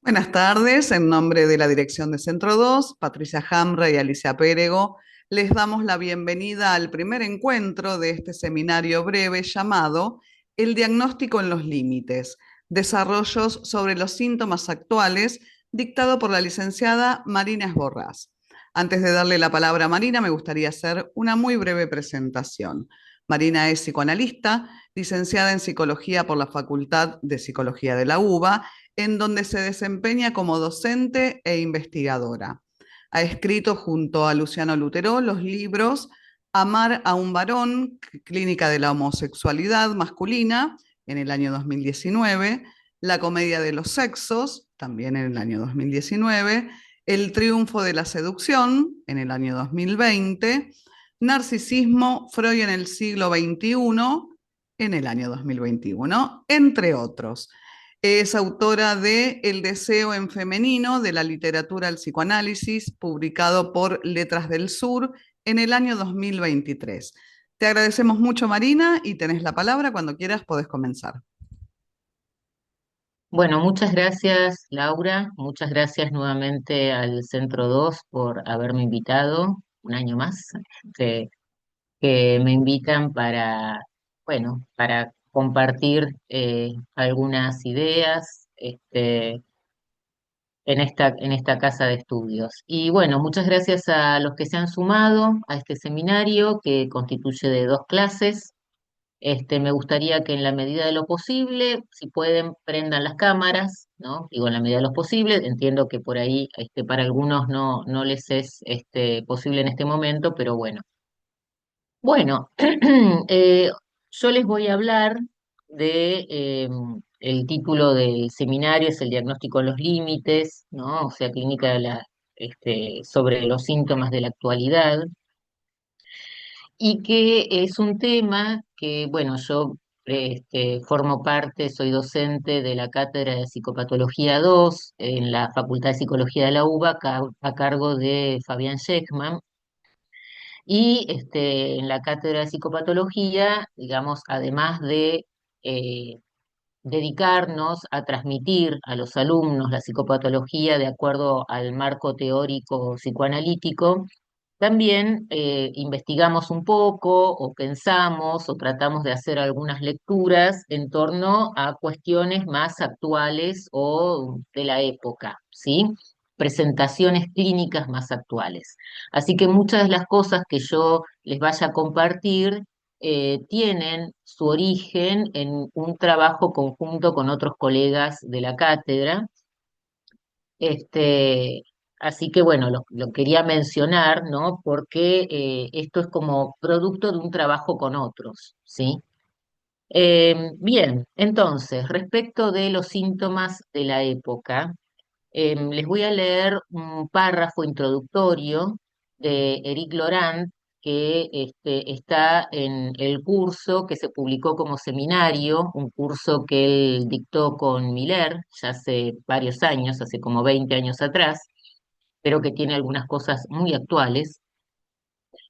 Buenas tardes, en nombre de la Dirección de Centro 2, Patricia Hamra y Alicia Pérego, les damos la bienvenida al primer encuentro de este seminario breve llamado El diagnóstico en los límites, desarrollos sobre los síntomas actuales, dictado por la licenciada Marina Esborrás. Antes de darle la palabra a Marina, me gustaría hacer una muy breve presentación. Marina es psicoanalista, licenciada en psicología por la Facultad de Psicología de la UBA, en donde se desempeña como docente e investigadora. Ha escrito junto a Luciano Lutero los libros Amar a un varón, Clínica de la homosexualidad masculina, en el año 2019, La comedia de los sexos, también en el año 2019, El triunfo de la seducción, en el año 2020, Narcisismo, Freud en el siglo XXI, en el año 2021, entre otros. Es autora de El deseo en femenino, de la literatura al psicoanálisis, publicado por Letras del Sur en el año 2023. Te agradecemos mucho, Marina, y tenés la palabra. Cuando quieras podés comenzar. Bueno, muchas gracias, Laura. Muchas gracias nuevamente al Centro 2 por haberme invitado un año más, que, que me invitan para compartir algunas ideas en esta casa de estudios. Y bueno, muchas gracias a los que se han sumado a este seminario que constituye de dos clases. Me gustaría que en la medida de lo posible, si pueden, prendan las cámaras, ¿no? Digo, en la medida de lo posible, entiendo que por ahí para algunos no les es posible en este momento, pero bueno. Bueno, yo les voy a hablar el título del seminario es el diagnóstico de los límites, ¿no? O sea, clínica sobre los síntomas de la actualidad y que es un tema que, bueno, yo formo parte, soy docente de la Cátedra de Psicopatología 2 en la Facultad de Psicología de la UBA, a cargo de Fabián Schekman, y en la Cátedra de Psicopatología, digamos, además de eh, dedicarnos a transmitir a los alumnos la psicopatología de acuerdo al marco teórico psicoanalítico, también investigamos un poco o pensamos o tratamos de hacer algunas lecturas en torno a cuestiones más actuales o de la época, ¿sí? Presentaciones clínicas más actuales. Así que muchas de las cosas que yo les vaya a compartir tienen su origen en un trabajo conjunto con otros colegas de la cátedra. este, Así que bueno, lo quería mencionar, ¿no? Porque esto es como producto de un trabajo con otros, ¿sí? Bien, entonces, respecto de los síntomas de la época, les voy a leer un párrafo introductorio de Eric Laurent, que está en el curso que se publicó como seminario, un curso que él dictó con Miller ya hace varios años, hace como 20 años atrás, pero que tiene algunas cosas muy actuales.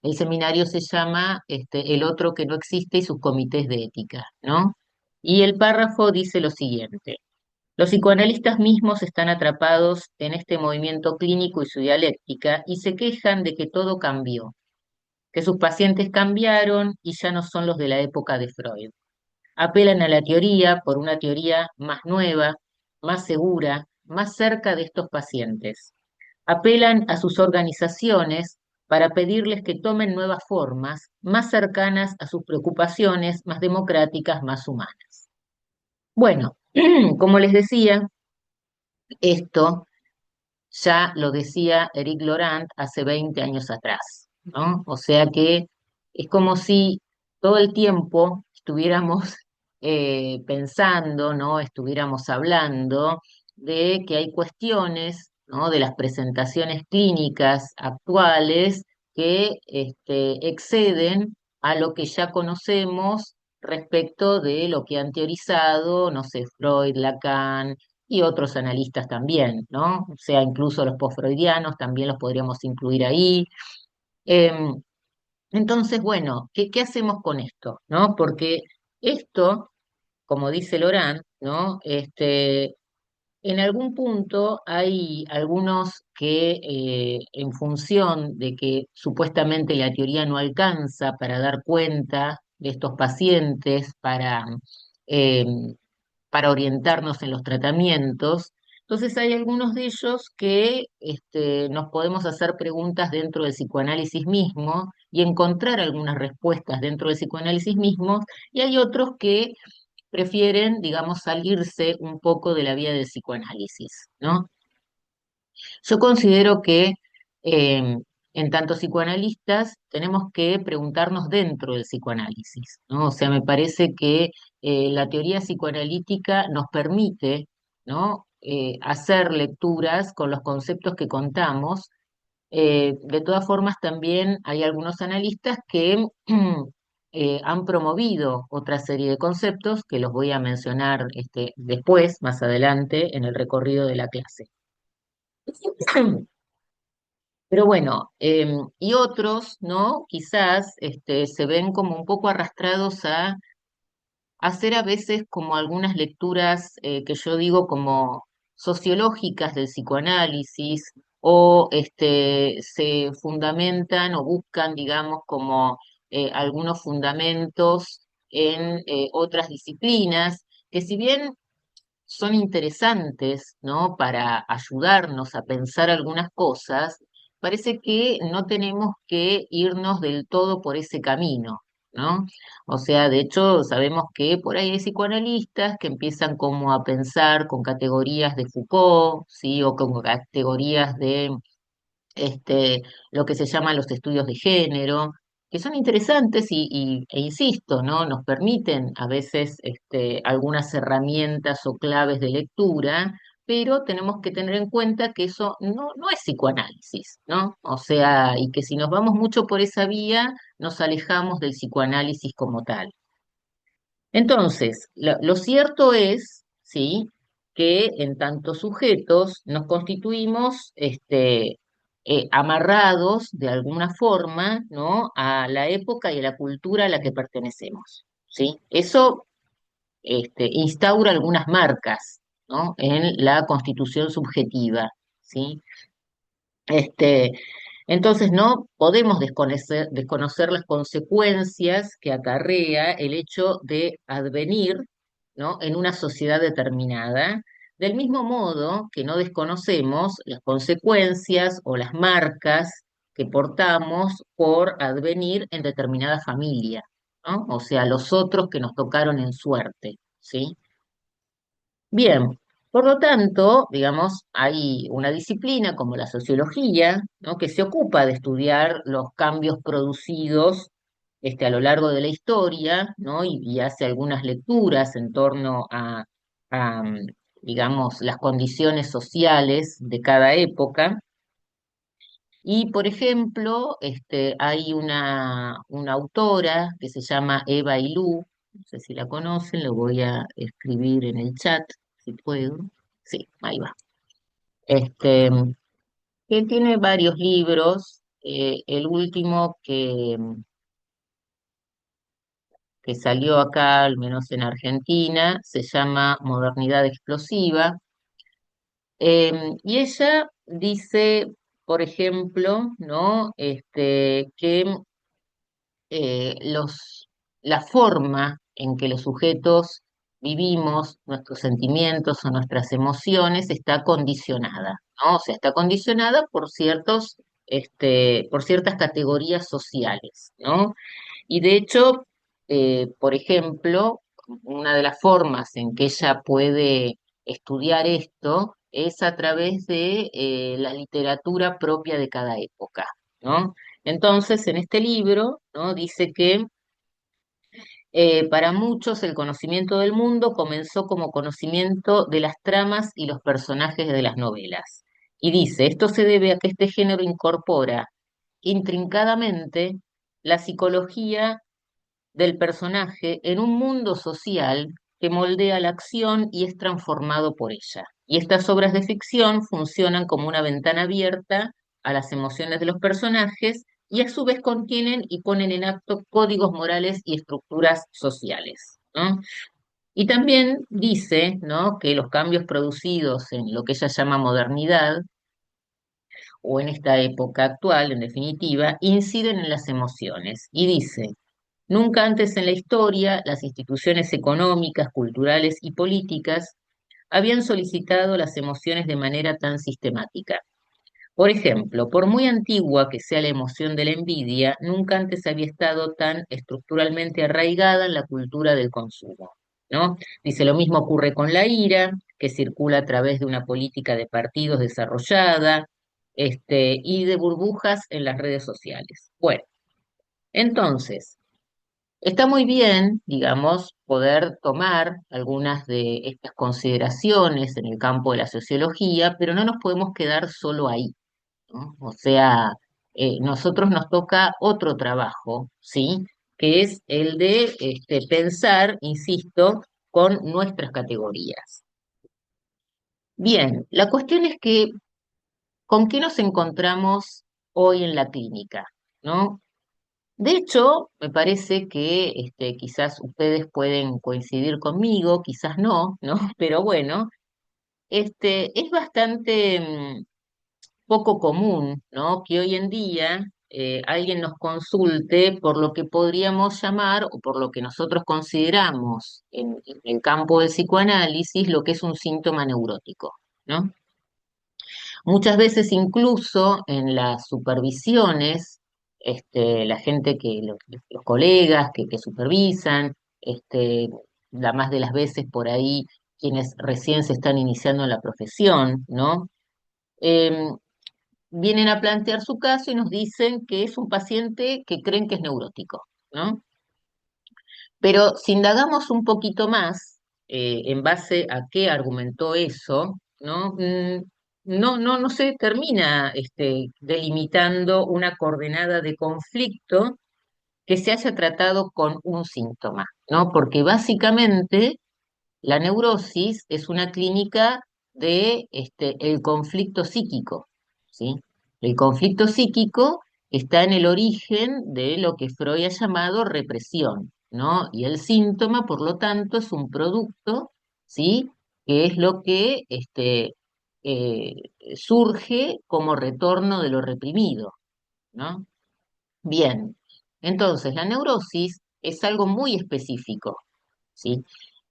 El seminario se llama El otro que no existe y sus comités de ética, ¿no? Y el párrafo dice lo siguiente. Los psicoanalistas mismos están atrapados en este movimiento clínico y su dialéctica y se quejan de que todo cambió, que sus pacientes cambiaron y ya no son los de la época de Freud. Apelan a la teoría por una teoría más nueva, más segura, más cerca de estos pacientes. Apelan a sus organizaciones para pedirles que tomen nuevas formas, más cercanas a sus preocupaciones, más democráticas, más humanas. Bueno, como les decía, esto ya lo decía Eric Laurent hace 20 años atrás, ¿no? O sea que es como si todo el tiempo estuviéramos pensando, ¿no? Estuviéramos hablando de que hay cuestiones, ¿no? De las presentaciones clínicas actuales que exceden a lo que ya conocemos respecto de lo que han teorizado, no sé, Freud, Lacan, y otros analistas también, ¿no? O sea, incluso los postfreudianos también los podríamos incluir ahí. Em, entonces, bueno, ¿qué hacemos con esto? ¿No? Porque esto, como dice Laurent, ¿no? En algún punto hay algunos que, en función de que supuestamente la teoría no alcanza para dar cuenta de estos pacientes, eh, para orientarnos en los tratamientos, entonces hay algunos de ellos que nos podemos hacer preguntas dentro del psicoanálisis mismo y encontrar algunas respuestas dentro del psicoanálisis mismo, y hay otros que prefieren, digamos, salirse un poco de la vía del psicoanálisis, ¿no? Yo considero que eh, en tanto psicoanalistas tenemos que preguntarnos dentro del psicoanálisis, ¿no? O sea, me parece que la teoría psicoanalítica nos permite, ¿no? Hacer lecturas con los conceptos que contamos. De todas formas, también hay algunos analistas que han promovido otra serie de conceptos que los voy a mencionar después, más adelante, en el recorrido de la clase. Pero bueno, y otros, ¿no? Quizás se ven como un poco arrastrados a hacer a veces como algunas lecturas que yo digo como sociológicas del psicoanálisis, o se fundamentan o buscan, digamos, como algunos fundamentos en otras disciplinas, que si bien son interesantes, ¿no? Para ayudarnos a pensar algunas cosas, parece que no tenemos que irnos del todo por ese camino, ¿no? O sea, de hecho, sabemos que por ahí hay psicoanalistas que empiezan como a pensar con categorías de Foucault, ¿sí? O con categorías de lo que se llaman los estudios de género, que son interesantes e insisto, ¿no? Nos permiten a veces algunas herramientas o claves de lectura, pero tenemos que tener en cuenta que eso no es psicoanálisis, ¿no? O sea, y que si nos vamos mucho por esa vía, nos alejamos del psicoanálisis como tal. Entonces, lo cierto es, ¿sí? Que en tantos sujetos nos constituimos amarrados de alguna forma, ¿no? A la época y a la cultura a la que pertenecemos, ¿sí? Eso instaura algunas marcas, ¿no? En la constitución subjetiva, ¿sí? Este, entonces no podemos desconocer las consecuencias que acarrea el hecho de advenir, ¿no? En una sociedad determinada, del mismo modo que no desconocemos las consecuencias o las marcas que portamos por advenir en determinada familia, ¿no? O sea, los otros que nos tocaron en suerte, ¿sí? Bien, por lo tanto, digamos, hay una disciplina como la sociología, ¿no? Que se ocupa de estudiar los cambios producidos a lo largo de la historia, ¿no? Y hace algunas lecturas en torno a, digamos, las condiciones sociales de cada época. Y, por ejemplo, hay una autora que se llama Eva Ilú, no sé si la conocen, lo voy a escribir en el chat, si puedo. Sí, ahí va. Este, que tiene varios libros. El último que salió acá, al menos en Argentina, se llama Modernidad Explosiva. Y ella dice, por ejemplo, ¿no? Que la forma en que los sujetos vivimos nuestros sentimientos o nuestras emociones está condicionada, ¿no? O sea, está condicionada por ciertas categorías sociales, ¿no? Y de hecho, por ejemplo, una de las formas en que ella puede estudiar esto es a través de la literatura propia de cada época, ¿no? Entonces, en este libro, ¿no? Dice que para muchos el conocimiento del mundo comenzó como conocimiento de las tramas y los personajes de las novelas. Y dice, esto se debe a que este género incorpora intrincadamente la psicología del personaje en un mundo social que moldea la acción y es transformado por ella. Y estas obras de ficción funcionan como una ventana abierta a las emociones de los personajes y a su vez contienen y ponen en acto códigos morales y estructuras sociales, ¿no? Y también dice, ¿no?, que los cambios producidos en lo que ella llama modernidad, o en esta época actual, en definitiva, inciden en las emociones. Y dice, nunca antes en la historia las instituciones económicas, culturales y políticas habían solicitado las emociones de manera tan sistemática. Por ejemplo, por muy antigua que sea la emoción de la envidia, nunca antes había estado tan estructuralmente arraigada en la cultura del consumo, ¿no? Dice, lo mismo ocurre con la ira, que circula a través de una política de partidos desarrollada, y de burbujas en las redes sociales. Bueno, entonces, está muy bien, digamos, poder tomar algunas de estas consideraciones en el campo de la sociología, pero no nos podemos quedar solo ahí, ¿no? O sea, nosotros nos toca otro trabajo, ¿sí? Que es el de pensar, insisto, con nuestras categorías. Bien, la cuestión es que, ¿con qué nos encontramos hoy en la clínica? ¿No? De hecho, me parece que quizás ustedes pueden coincidir conmigo, quizás no, ¿no? Pero bueno, es bastante poco común, ¿no?, que hoy en día alguien nos consulte por lo que podríamos llamar, o por lo que nosotros consideramos en el campo del psicoanálisis, lo que es un síntoma neurótico, ¿no? Muchas veces incluso en las supervisiones, la gente los colegas que supervisan, la más de las veces por ahí quienes recién se están iniciando en la profesión, ¿no? Em, Vienen a plantear su caso y nos dicen que es un paciente que creen que es neurótico, ¿no? Pero si indagamos un poquito más, en base a qué argumentó eso, ¿no? No se termina delimitando una coordenada de conflicto que se haya tratado con un síntoma, ¿no? Porque básicamente la neurosis es una clínica de el conflicto psíquico, ¿sí? El conflicto psíquico está en el origen de lo que Freud ha llamado represión, ¿no? Y el síntoma, por lo tanto, es un producto, ¿sí?, que es lo que eh, surge como retorno de lo reprimido, ¿no? Bien, entonces la neurosis es algo muy específico, ¿sí?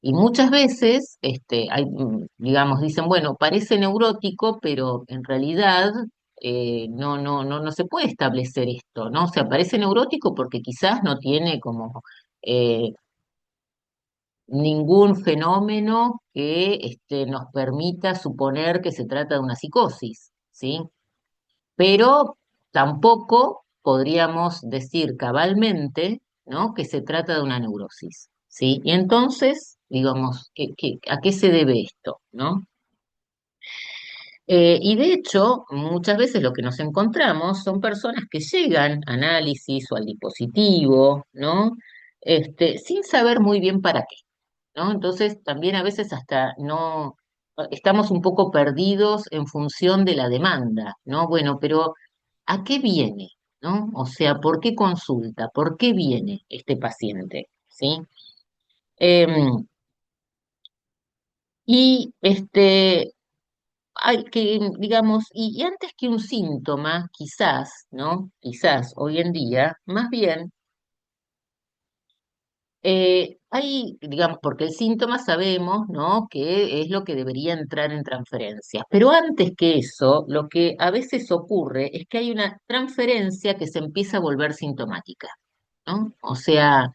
Y muchas veces, digamos, dicen, bueno, parece neurótico, pero en realidad no se puede establecer esto, ¿no? O sea, parece neurótico porque quizás no tiene como eh, ningún fenómeno que nos permita suponer que se trata de una psicosis, ¿sí? Pero tampoco podríamos decir cabalmente, ¿no?, que se trata de una neurosis, ¿sí? Y entonces, digamos, ¿a qué se debe esto, no? Y de hecho, muchas veces lo que nos encontramos son personas que llegan a análisis o al dispositivo, ¿no? Sin saber muy bien para qué, ¿no? Entonces, también a veces hasta no estamos un poco perdidos en función de la demanda, ¿no? Bueno, pero ¿a qué viene? ¿No? O sea, ¿por qué consulta? ¿Por qué viene este paciente? ¿Sí? Em, y hay que, digamos, y antes que un síntoma, quizás, ¿no? Quizás hoy en día, más bien, hay, digamos, porque el síntoma sabemos, ¿no?, que es lo que debería entrar en transferencias. Pero antes que eso, lo que a veces ocurre es que hay una transferencia que se empieza a volver sintomática, ¿no? O sea,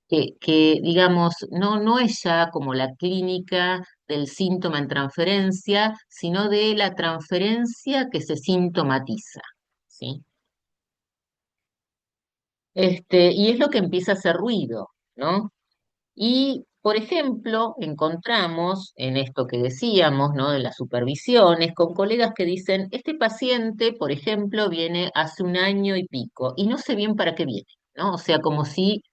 digamos, no es ya como la clínica del síntoma en transferencia, sino de la transferencia que se sintomatiza, ¿sí? Y es lo que empieza a hacer ruido, ¿no? Y, por ejemplo, encontramos en esto que decíamos, ¿no?, de las supervisiones, con colegas que dicen, este paciente, por ejemplo, viene hace un año y pico, y no sé bien para qué viene, ¿no? O sea, como si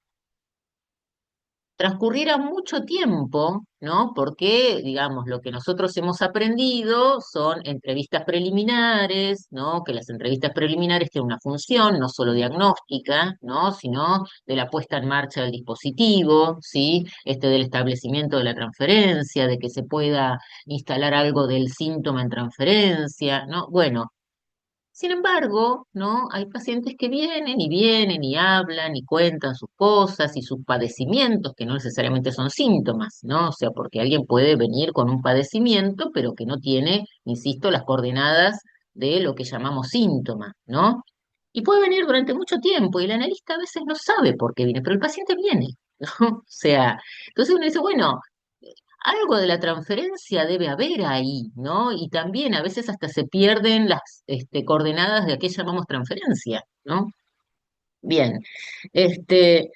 transcurriera mucho tiempo, ¿no? Porque, digamos, lo que nosotros hemos aprendido son entrevistas preliminares, ¿no? Que las entrevistas preliminares tienen una función no solo diagnóstica, ¿no? Sino de la puesta en marcha del dispositivo, ¿sí? Del establecimiento de la transferencia, de que se pueda instalar algo del síntoma en transferencia, ¿no? Bueno. Sin embargo, ¿no? Hay pacientes que vienen y hablan y cuentan sus cosas y sus padecimientos, que no necesariamente son síntomas, ¿no? O sea, porque alguien puede venir con un padecimiento, pero que no tiene, insisto, las coordenadas de lo que llamamos síntoma, ¿no? Y puede venir durante mucho tiempo y el analista a veces no sabe por qué viene, pero el paciente viene, ¿no? O sea, entonces uno dice, bueno, algo de la transferencia debe haber ahí, ¿no? Y también a veces hasta se pierden las coordenadas de a qué llamamos transferencia, ¿no? Bien, este,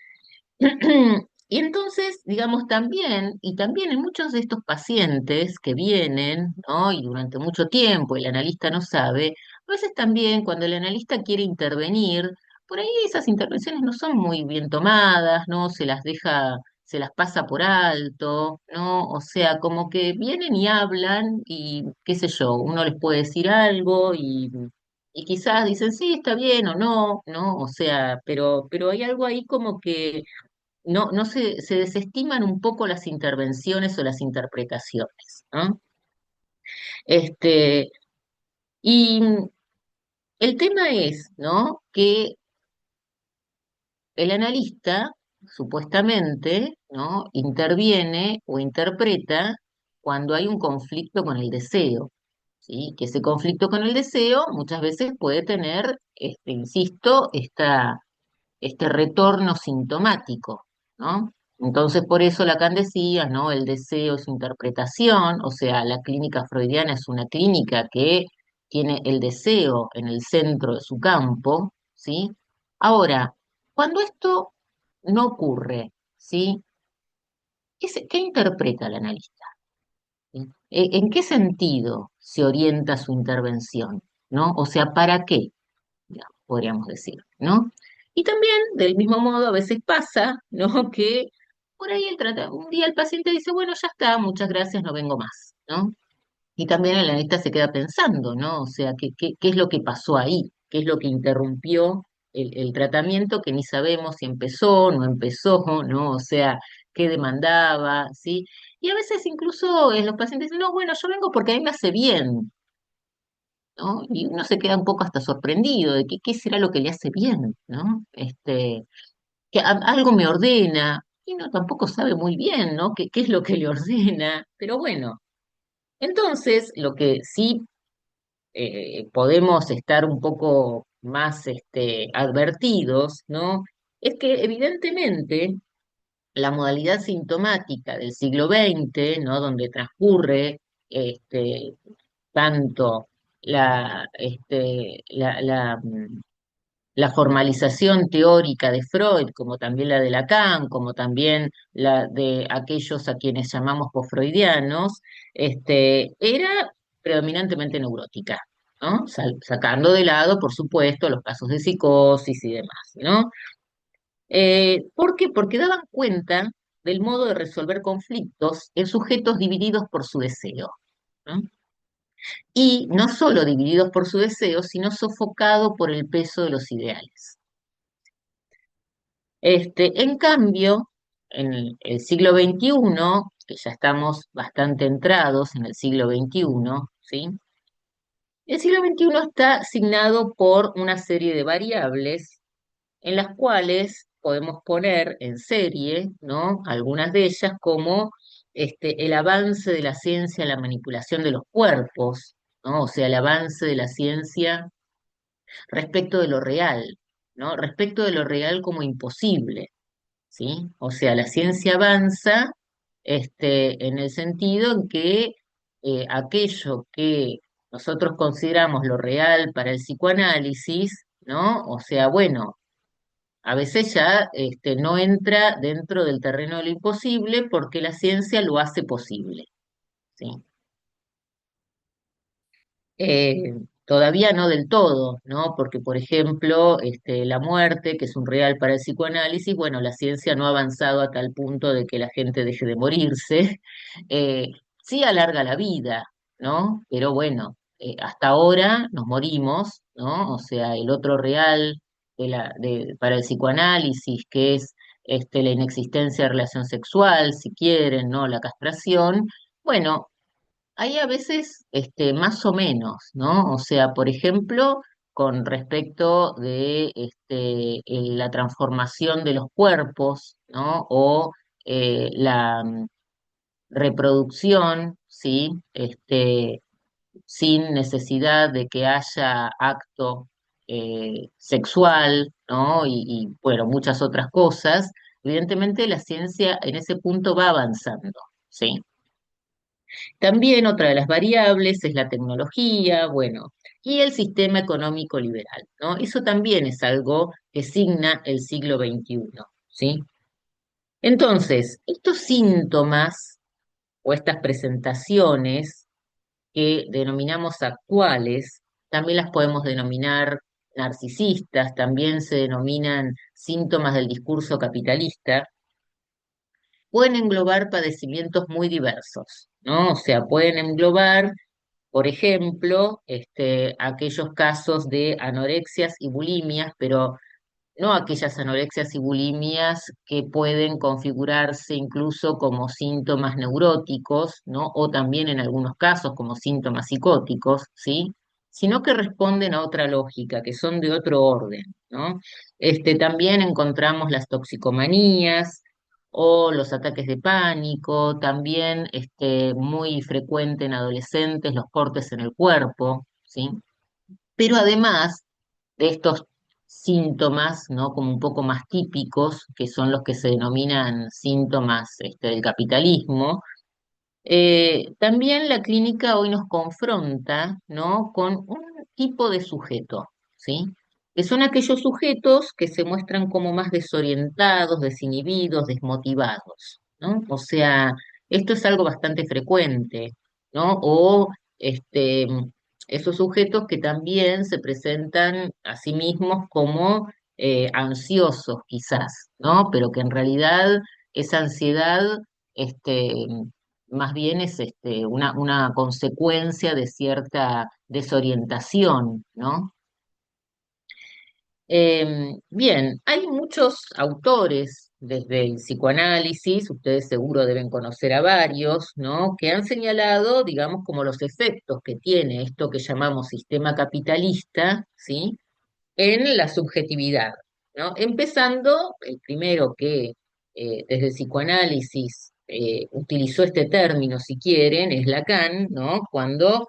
y entonces, digamos, también, y también en muchos de estos pacientes que vienen, ¿no? Y durante mucho tiempo el analista no sabe, a veces también cuando el analista quiere intervenir, por ahí esas intervenciones no son muy bien tomadas, ¿no? Se las deja, se las pasa por alto, ¿no? O sea, como que vienen y hablan y, qué sé yo, uno les puede decir algo y quizás dicen, sí, está bien o no, ¿no? O sea, pero hay algo ahí como que no se desestiman un poco las intervenciones o las interpretaciones, ¿no? Este, y el tema es, ¿no? Que el analista, supuestamente, ¿no? Interviene o interpreta cuando hay un conflicto con el deseo, ¿sí? Que ese conflicto con el deseo muchas veces puede tener, insisto, este retorno sintomático, ¿no? Entonces, por eso Lacan decía, ¿no? El deseo es su interpretación, o sea, la clínica freudiana es una clínica que tiene el deseo en el centro de su campo, ¿sí? Ahora, cuando esto no ocurre, ¿sí? ¿Qué interpreta el analista? ¿Sí? ¿En qué sentido se orienta su intervención? ¿No? O sea, ¿para qué? Digamos, podríamos decir, ¿no? Y también, del mismo modo, a veces pasa, ¿no? Que por ahí un día el paciente dice, bueno, ya está, muchas gracias, no vengo más, ¿no? Y también el analista se queda pensando, ¿no? O sea, ¿qué es lo que pasó ahí? ¿Qué es lo que interrumpió el tratamiento que ni sabemos si empezó, no empezó, ¿no? O sea, qué demandaba, ¿sí? Y a veces incluso los pacientes dicen, no, bueno, yo vengo porque a mí me hace bien, ¿no? Y uno se queda un poco hasta sorprendido de qué será lo que le hace bien, ¿no? Que algo me ordena, y uno tampoco sabe muy bien, ¿no? ¿Qué es lo que le ordena? Pero bueno, entonces lo que sí podemos estar un poco más advertidos, ¿no? Es que evidentemente la modalidad sintomática del siglo XX, ¿no? Donde transcurre este, tanto la formalización teórica de Freud, como también la de Lacan, como también la de aquellos a quienes llamamos posfreudianos, era predominantemente neurótica, ¿no? Sacando de lado, por supuesto, los casos de psicosis y demás, ¿no? ¿Por qué? Porque daban cuenta del modo de resolver conflictos en sujetos divididos por su deseo, ¿no? Y no solo divididos por su deseo, sino sofocados por el peso de los ideales. En cambio, en el siglo XXI, que ya estamos bastante entrados en el siglo XXI, ¿sí? El siglo XXI está asignado por una serie de variables en las cuales podemos poner en serie, ¿no? Algunas de ellas como el avance de la ciencia en la manipulación de los cuerpos, ¿no? O sea, el avance de la ciencia respecto de lo real, ¿no? Respecto de lo real como imposible. ¿Sí? O sea, la ciencia avanza en el sentido en que aquello que nosotros consideramos lo real para el psicoanálisis, ¿no? O sea, bueno, a veces ya no entra dentro del terreno de lo imposible porque la ciencia lo hace posible, ¿sí? Todavía no del todo, ¿no? Porque, por ejemplo, la muerte, que es un real para el psicoanálisis, bueno, la ciencia no ha avanzado a tal punto de que la gente deje de morirse. Eh, sí alarga la vida, ¿no? Pero bueno, hasta ahora nos morimos, ¿no? O sea, el otro real para el psicoanálisis, que es la inexistencia de relación sexual, si quieren, ¿no? La castración. Bueno, hay a veces más o menos, ¿no? O sea, por ejemplo, con respecto de la transformación de los cuerpos, ¿no? O la reproducción, ¿sí? Sin necesidad de que haya acto sexual, ¿no? Bueno, muchas otras cosas. Evidentemente, la ciencia en ese punto va avanzando, ¿sí? También otra de las variables es la tecnología, bueno, y el sistema económico liberal, ¿no? Eso también es algo que signa el siglo XXI, ¿sí? Entonces, estos síntomas o estas presentaciones que denominamos actuales, también las podemos denominar narcisistas, también se denominan síntomas del discurso capitalista, pueden englobar padecimientos muy diversos, ¿no? O sea, pueden englobar, por ejemplo, aquellos casos de anorexias y bulimias, pero no aquellas anorexias y bulimias que pueden configurarse incluso como síntomas neuróticos, ¿no? O también en algunos casos como síntomas psicóticos, ¿sí? Sino que responden a otra lógica, que son de otro orden, ¿no? También encontramos las toxicomanías o los ataques de pánico, también muy frecuente en adolescentes los cortes en el cuerpo, ¿sí? Pero además de estos síntomas, ¿no? Como un poco más típicos, que son los que se denominan síntomas del capitalismo, también la clínica hoy nos confronta, ¿no? Con un tipo de sujeto, ¿sí? Que son aquellos sujetos que se muestran como más desorientados, desinhibidos, desmotivados, ¿no? O sea, esto es algo bastante frecuente, ¿no? O este, esos sujetos que también se presentan a sí mismos como ansiosos, quizás, ¿no? Pero que en realidad esa ansiedad, este, más bien es una consecuencia de cierta desorientación, ¿no? Bien, hay muchos autores desde el psicoanálisis, ustedes seguro deben conocer a varios, ¿no? Que han señalado, digamos, como los efectos que tiene esto que llamamos sistema capitalista, ¿sí? En la subjetividad, ¿no? Empezando, el primero que desde el psicoanálisis utilizó este término, si quieren, es Lacan, ¿no? Cuando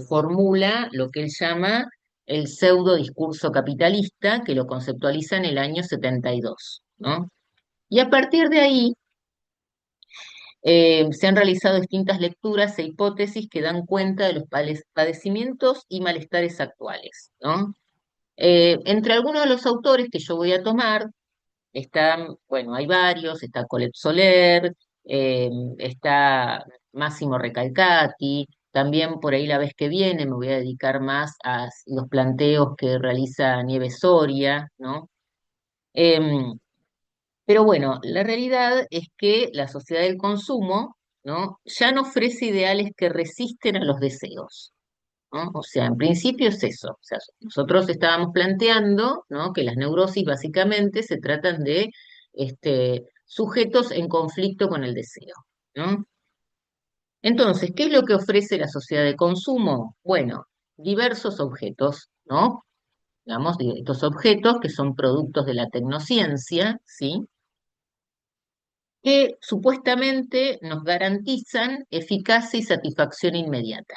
formula lo que él llama el pseudo discurso capitalista, que lo conceptualiza en el año 72, ¿no? Y a partir de ahí se han realizado distintas lecturas e hipótesis que dan cuenta de los padecimientos y malestares actuales, ¿no? Entre algunos de los autores que yo voy a tomar, están, bueno, hay varios, está Colette Soler, está Máximo Recalcati, también por ahí la vez que viene me voy a dedicar más a los planteos que realiza Nieves Soria, ¿no? Em, pero bueno, la realidad es que la sociedad del consumo, ¿no? Ya no ofrece ideales que resisten a los deseos, ¿no? O sea, en principio es eso. O sea, nosotros estábamos planteando, ¿no? Que las neurosis básicamente se tratan de sujetos en conflicto con el deseo, ¿no? Entonces, ¿qué es lo que ofrece la sociedad de consumo? Bueno, diversos objetos, ¿no? Digamos, estos objetos que son productos de la tecnociencia, ¿sí? Que supuestamente nos garantizan eficacia y satisfacción inmediata.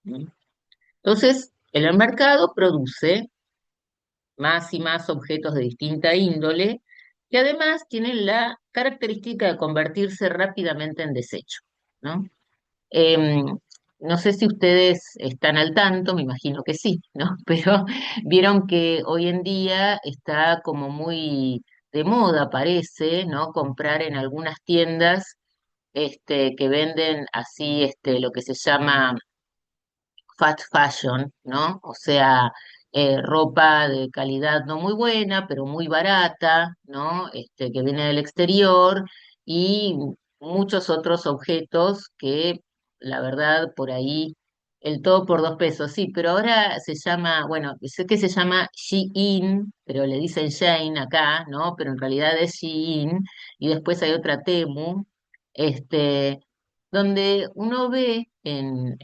¿No? Entonces, el mercado produce más y más objetos de distinta índole, que además tienen la característica de convertirse rápidamente en desecho, ¿no? Em, no sé si ustedes están al tanto, me imagino que sí, ¿no? Pero vieron que hoy en día está como muy de moda, parece, ¿no? Comprar en algunas tiendas que venden así lo que se llama fast fashion, ¿no? O sea, ropa de calidad no muy buena, pero muy barata, ¿no? Que viene del exterior y muchos otros objetos que, la verdad, por ahí, el todo por 2 pesos, sí, pero ahora se llama, bueno, sé que se llama Shein, pero le dicen Shein acá, ¿no? Pero en realidad es Shein, y después hay otra Temu, este, donde uno ve en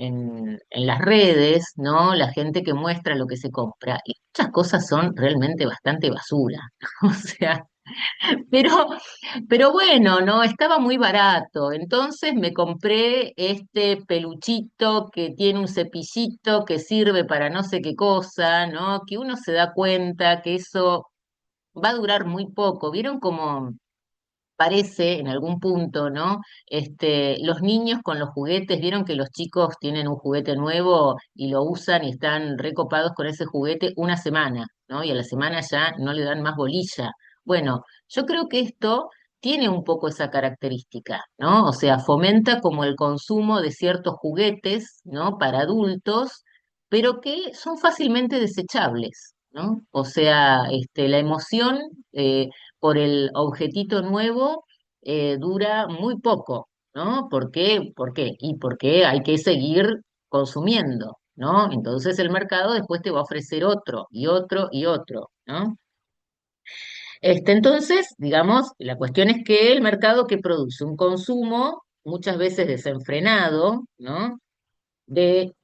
las redes, ¿no? La gente que muestra lo que se compra, y muchas cosas son realmente bastante basura, o sea, pero, pero bueno, ¿no? Estaba muy barato. Entonces me compré este peluchito que tiene un cepillito que sirve para no sé qué cosa, ¿no? Que uno se da cuenta que eso va a durar muy poco. ¿Vieron cómo parece en algún punto, ¿no? Los niños con los juguetes, vieron que los chicos tienen un juguete nuevo y lo usan y están recopados con ese juguete una semana, ¿no? Y a la semana ya no le dan más bolilla. Bueno, yo creo que esto tiene un poco esa característica, ¿no? O sea, fomenta como el consumo de ciertos juguetes, ¿no? Para adultos, pero que son fácilmente desechables, ¿no? O sea, la emoción por el objetito nuevo dura muy poco, ¿no? ¿Por qué? ¿Por qué? Y porque hay que seguir consumiendo, ¿no? Entonces el mercado después te va a ofrecer otro y otro y otro, ¿no? Entonces, digamos, la cuestión es que el mercado que produce un consumo muchas veces desenfrenado, ¿no? De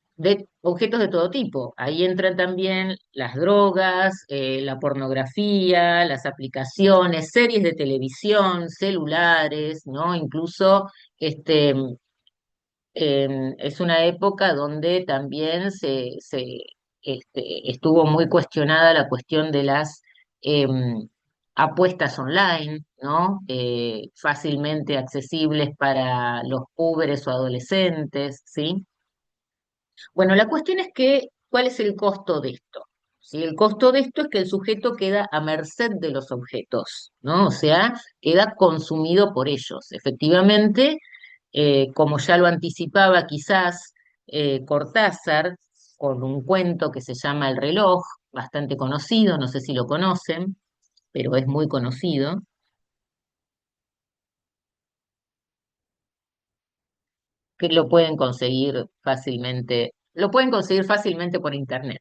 objetos de todo tipo. Ahí entran también las drogas, la pornografía, las aplicaciones, series de televisión, celulares, ¿no? Incluso es una época donde también estuvo muy cuestionada la cuestión de las em, apuestas online, ¿no? Fácilmente accesibles para los jóvenes o adolescentes, ¿sí? Bueno, la cuestión es que, ¿cuál es el costo de esto? ¿Sí? El costo de esto es que el sujeto queda a merced de los objetos, ¿no? O sea, queda consumido por ellos. Efectivamente, como ya lo anticipaba quizás Cortázar, con un cuento que se llama El reloj, bastante conocido, no sé si lo conocen, pero es muy conocido, que lo pueden conseguir fácilmente por internet.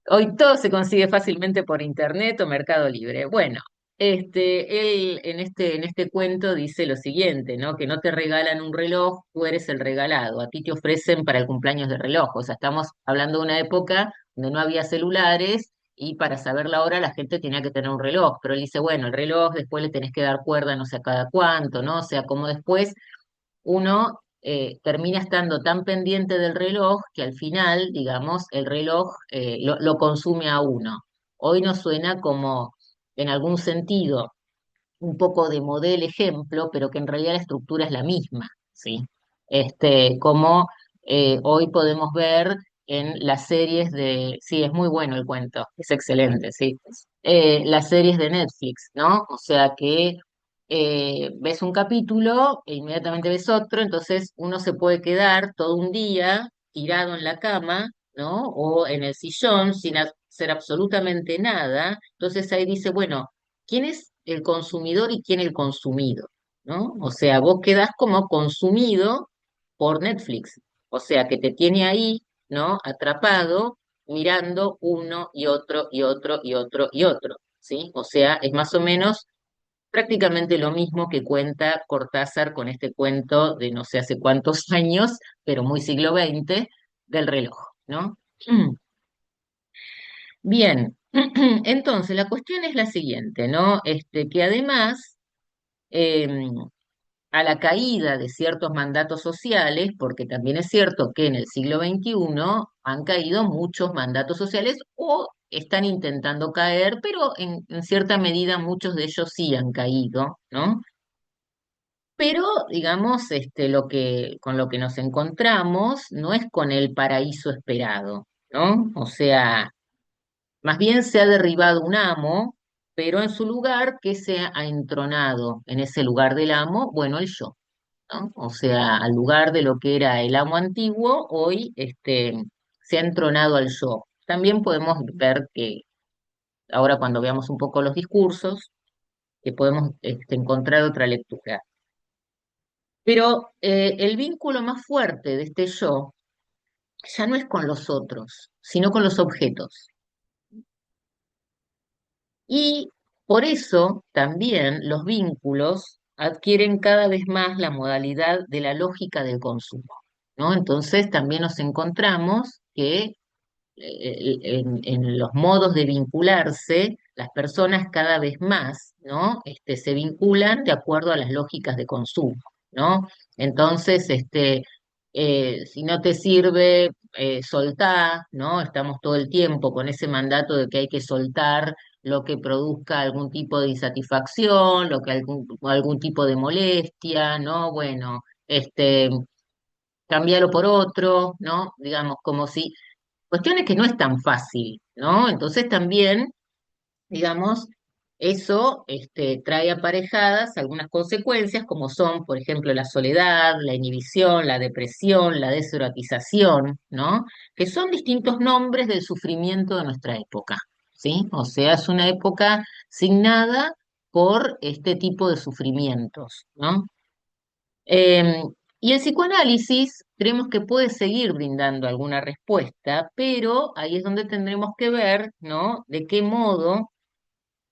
Hoy todo se consigue fácilmente por internet o Mercado Libre. Bueno, él en este cuento dice lo siguiente, ¿no? Que no te regalan un reloj, tú eres el regalado. A ti te ofrecen para el cumpleaños de reloj. O sea, estamos hablando de una época donde no había celulares y para saber la hora la gente tenía que tener un reloj. Pero él dice, bueno, el reloj después le tenés que dar cuerda no sé a cada cuánto, ¿no? O sea, como después uno termina estando tan pendiente del reloj que al final, digamos, el reloj lo consume a uno. Hoy nos suena como, en algún sentido, un poco de modelo ejemplo, pero que en realidad la estructura es la misma, ¿sí? Como hoy podemos ver en las series sí, es muy bueno el cuento, es excelente, sí. Las series de Netflix, ¿no? O sea que ves un capítulo e inmediatamente ves otro, entonces uno se puede quedar todo un día tirado en la cama, ¿no? O en el sillón sin hacer absolutamente nada. Entonces ahí dice, bueno, quién es el consumidor y quién el consumido, ¿no? O sea, vos quedás como consumido por Netflix, o sea, que te tiene ahí, ¿no? Atrapado, mirando uno y otro y otro y otro y otro, ¿sí? O sea, es más o menos prácticamente lo mismo que cuenta Cortázar con este cuento de no sé hace cuántos años, pero muy siglo XX, del reloj, ¿no? Bien, entonces la cuestión es la siguiente, ¿no? Que además, em, a la caída de ciertos mandatos sociales, porque también es cierto que en el siglo XXI han caído muchos mandatos sociales o están intentando caer, pero en cierta medida muchos de ellos sí han caído, ¿no? Pero, digamos, con lo que nos encontramos no es con el paraíso esperado, ¿no? O sea, más bien se ha derribado un amo, pero en su lugar, ¿qué se ha entronado en ese lugar del amo? Bueno, el yo. ¿no? O sea, al lugar de lo que era el amo antiguo, hoy se ha entronado al yo. También podemos ver que ahora cuando veamos un poco los discursos, que podemos encontrar otra lectura. Pero el vínculo más fuerte de este yo ya no es con los otros, sino con los objetos. Y por eso también los vínculos adquieren cada vez más la modalidad de la lógica del consumo, ¿no? Entonces también nos encontramos que en los modos de vincularse, las personas cada vez más, ¿no? Se vinculan de acuerdo a las lógicas de consumo, ¿no? Entonces, si no te sirve, soltá, ¿no? Estamos todo el tiempo con ese mandato de que hay que soltar lo que produzca algún tipo de insatisfacción, lo que algún tipo de molestia, ¿no? Bueno, cambiarlo por otro, ¿no? Digamos, como si cuestiones que no es tan fácil, ¿no? Entonces también, digamos, eso trae aparejadas algunas consecuencias como son, por ejemplo, la soledad, la inhibición, la depresión, la deserotización, ¿no? Que son distintos nombres del sufrimiento de nuestra época, ¿sí? O sea, es una época signada por este tipo de sufrimientos, ¿no? Em, y el psicoanálisis creemos que puede seguir brindando alguna respuesta, pero ahí es donde tendremos que ver, ¿no? De qué modo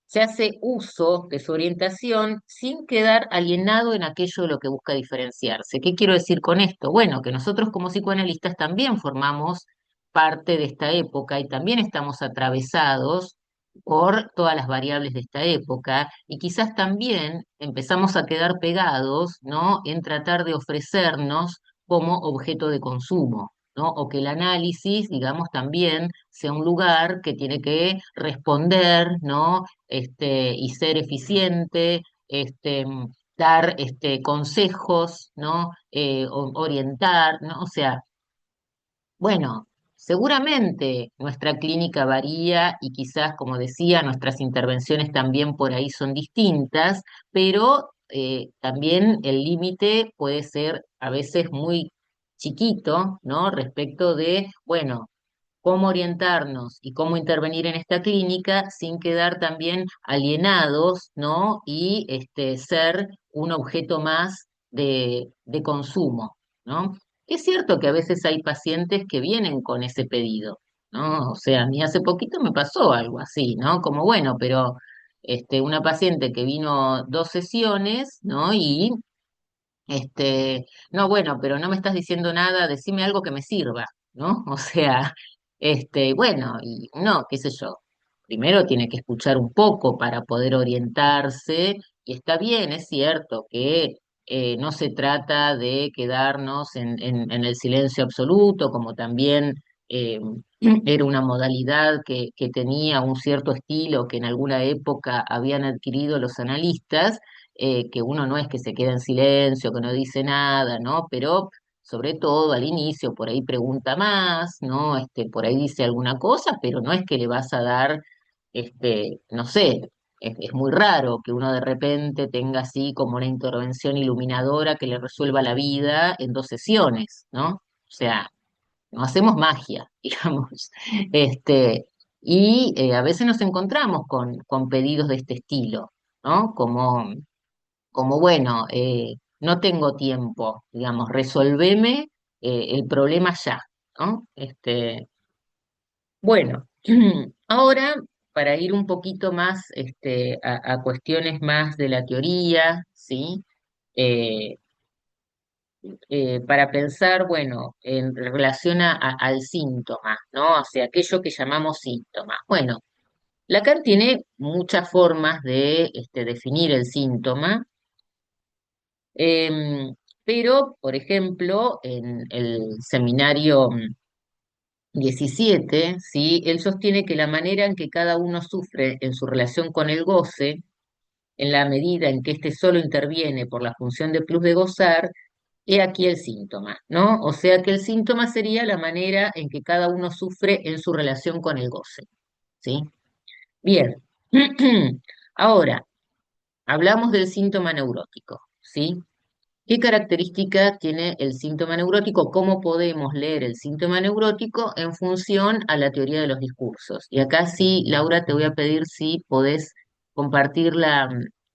se hace uso de su orientación sin quedar alienado en aquello de lo que busca diferenciarse. ¿Qué quiero decir con esto? Bueno, que nosotros como psicoanalistas también formamos parte de esta época y también estamos atravesados por todas las variables de esta época y quizás también empezamos a quedar pegados, ¿no? En tratar de ofrecernos como objeto de consumo. ¿No? O que el análisis, digamos, también sea un lugar que tiene que responder, ¿no? Y ser eficiente, dar consejos, ¿no? Orientar, ¿no? O sea, bueno, seguramente nuestra clínica varía y quizás, como decía, nuestras intervenciones también por ahí son distintas, pero también el límite puede ser a veces muy chiquito, ¿no? Respecto de, bueno, cómo orientarnos y cómo intervenir en esta clínica sin quedar también alienados, ¿no? Y ser un objeto más de consumo, ¿no? Es cierto que a veces hay pacientes que vienen con ese pedido, ¿no? O sea, a mí hace poquito me pasó algo así, ¿no? Como bueno, pero una paciente que vino 2 sesiones, ¿no? Y no, bueno, pero no me estás diciendo nada, decime algo que me sirva, ¿no? O sea, bueno, y no, qué sé yo. Primero tiene que escuchar un poco para poder orientarse, y está bien, es cierto que no se trata de quedarnos en el silencio absoluto, como también eh, era una modalidad que tenía un cierto estilo que en alguna época habían adquirido los analistas, que uno no es que se queda en silencio, que no dice nada, ¿no? Pero sobre todo al inicio por ahí pregunta más, ¿no? Por ahí dice alguna cosa, pero no es que le vas a dar, no sé, es muy raro que uno de repente tenga así como una intervención iluminadora que le resuelva la vida en 2 sesiones, ¿no? O sea, no hacemos magia, digamos. Y a veces nos encontramos con pedidos de este estilo, ¿no? Como bueno, no tengo tiempo, digamos, resolveme el problema ya, ¿no? Bueno, ahora para ir un poquito más a cuestiones más de la teoría, ¿sí? Eh, para pensar, bueno, en relación al síntoma, ¿no? O sea, aquello que llamamos síntoma. Bueno, Lacan tiene muchas formas de definir el síntoma. Em, pero, por ejemplo, en el seminario 17, ¿sí? Él sostiene que la manera en que cada uno sufre en su relación con el goce, en la medida en que éste solo interviene por la función de plus de gozar, he aquí el síntoma, ¿no? O sea que el síntoma sería la manera en que cada uno sufre en su relación con el goce, ¿sí? Bien. Ahora, hablamos del síntoma neurótico, ¿sí? ¿Qué característica tiene el síntoma neurótico? ¿Cómo podemos leer el síntoma neurótico en función a la teoría de los discursos? Y acá sí, Laura, te voy a pedir si podés compartir la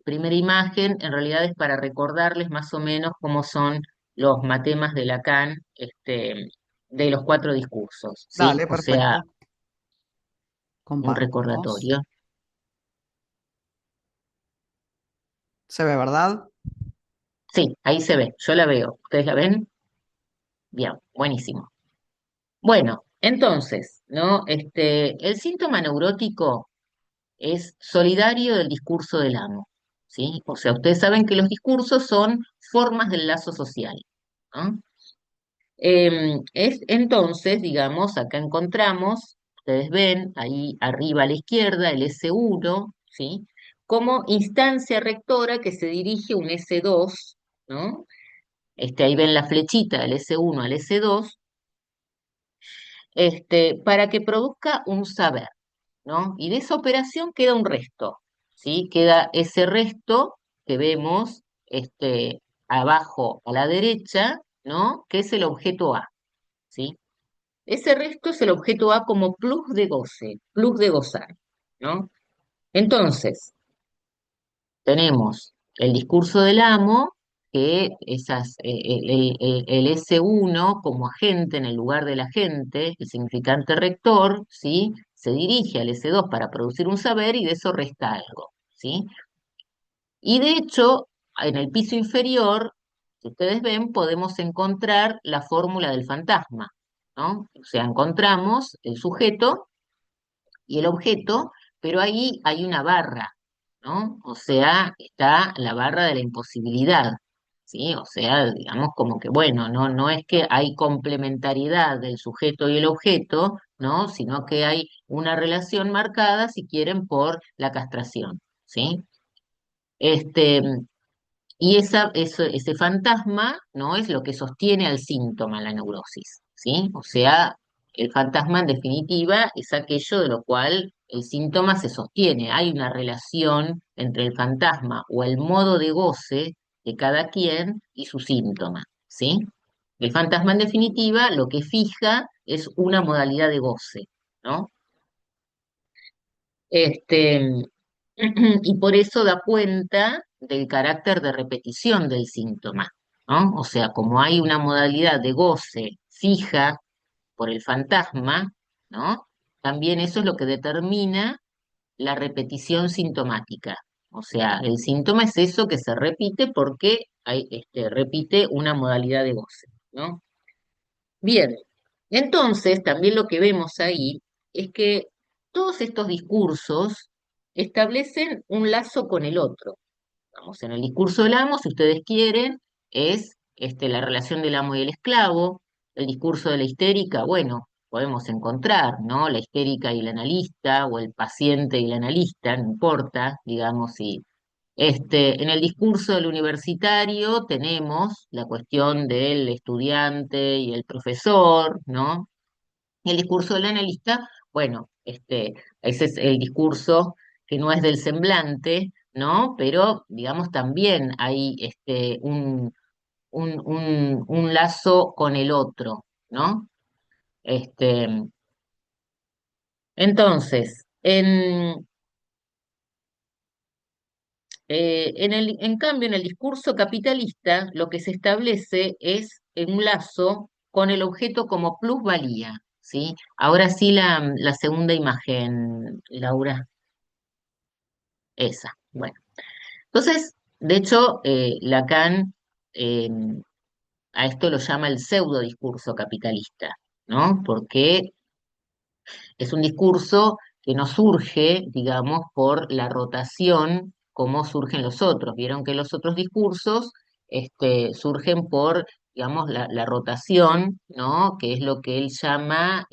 primera imagen. En realidad es para recordarles más o menos cómo son los matemas de Lacan, de los cuatro discursos, ¿sí? Dale, O sea, perfecto. un Compartimos. recordatorio. ¿Se ve, verdad? Sí, ahí se ve, yo la veo. ¿Ustedes la ven? Bien, buenísimo. Bueno, entonces, ¿no? El síntoma neurótico es solidario del discurso del amo, ¿sí? O sea, ustedes saben que los discursos son formas del lazo social, ¿no? Entonces, digamos, acá encontramos, ustedes ven ahí arriba a la izquierda el S1, ¿sí? Como instancia rectora que se dirige un S2, ¿no? Ahí ven la flechita del S1 al S2, para que produzca un saber, ¿no? Y de esa operación queda un resto, ¿sí? Queda ese resto que vemos, abajo a la derecha, ¿no? Que es el objeto A, ¿sí? Ese resto es el objeto A como plus de goce, plus de gozar, ¿no? Entonces, tenemos el discurso del amo, que el S1 como agente en el lugar del agente, el significante rector, ¿sí? Se dirige al S2 para producir un saber y de eso resta algo, ¿sí? Y de hecho, en el piso inferior, si ustedes ven, podemos encontrar la fórmula del fantasma, ¿no? O sea, encontramos el sujeto y el objeto, pero ahí hay una barra, ¿no? O sea, está la barra de la imposibilidad, ¿sí? O sea, digamos como que, bueno, no es que hay complementariedad del sujeto y el objeto, ¿no? Sino que hay una relación marcada, si quieren, por la castración, ¿sí? Este, y ese fantasma, ¿no? Es lo que sostiene al síntoma, la neurosis, ¿sí? O sea, el fantasma en definitiva es aquello de lo cual el síntoma se sostiene. Hay una relación entre el fantasma o el modo de goce de cada quien y su síntoma, ¿sí? El fantasma en definitiva lo que fija es una modalidad de goce, ¿no? Este, y por eso da cuenta del carácter de repetición del síntoma, ¿no? O sea, como hay una modalidad de goce fija por el fantasma, ¿no? También eso es lo que determina la repetición sintomática. O sea, el síntoma es eso que se repite porque repite una modalidad de goce, ¿no? Bien, entonces también lo que vemos ahí es que todos estos discursos establecen un lazo con el otro. Vamos, en el discurso del amo, si ustedes quieren, es la relación del amo y el esclavo. El discurso de la histérica, bueno, podemos encontrar, ¿no? La histérica y el analista, o el paciente y el analista, no importa, digamos, si en el discurso del universitario tenemos la cuestión del estudiante y el profesor, ¿no? El discurso del analista, bueno, ese es el discurso que no es del semblante, ¿no? Pero, digamos, también hay un lazo con el otro, ¿no? Este, entonces, en cambio, en el discurso capitalista, lo que se establece es un lazo con el objeto como plusvalía, ¿sí? Ahora sí la segunda imagen, Laura, esa. Bueno, entonces, de hecho, Lacan eh, a esto lo llama el pseudo discurso capitalista, ¿no? Porque es un discurso que no surge, digamos, por la rotación como surgen los otros. Vieron que los otros discursos surgen por, digamos, la rotación, ¿no? Que es lo que él llama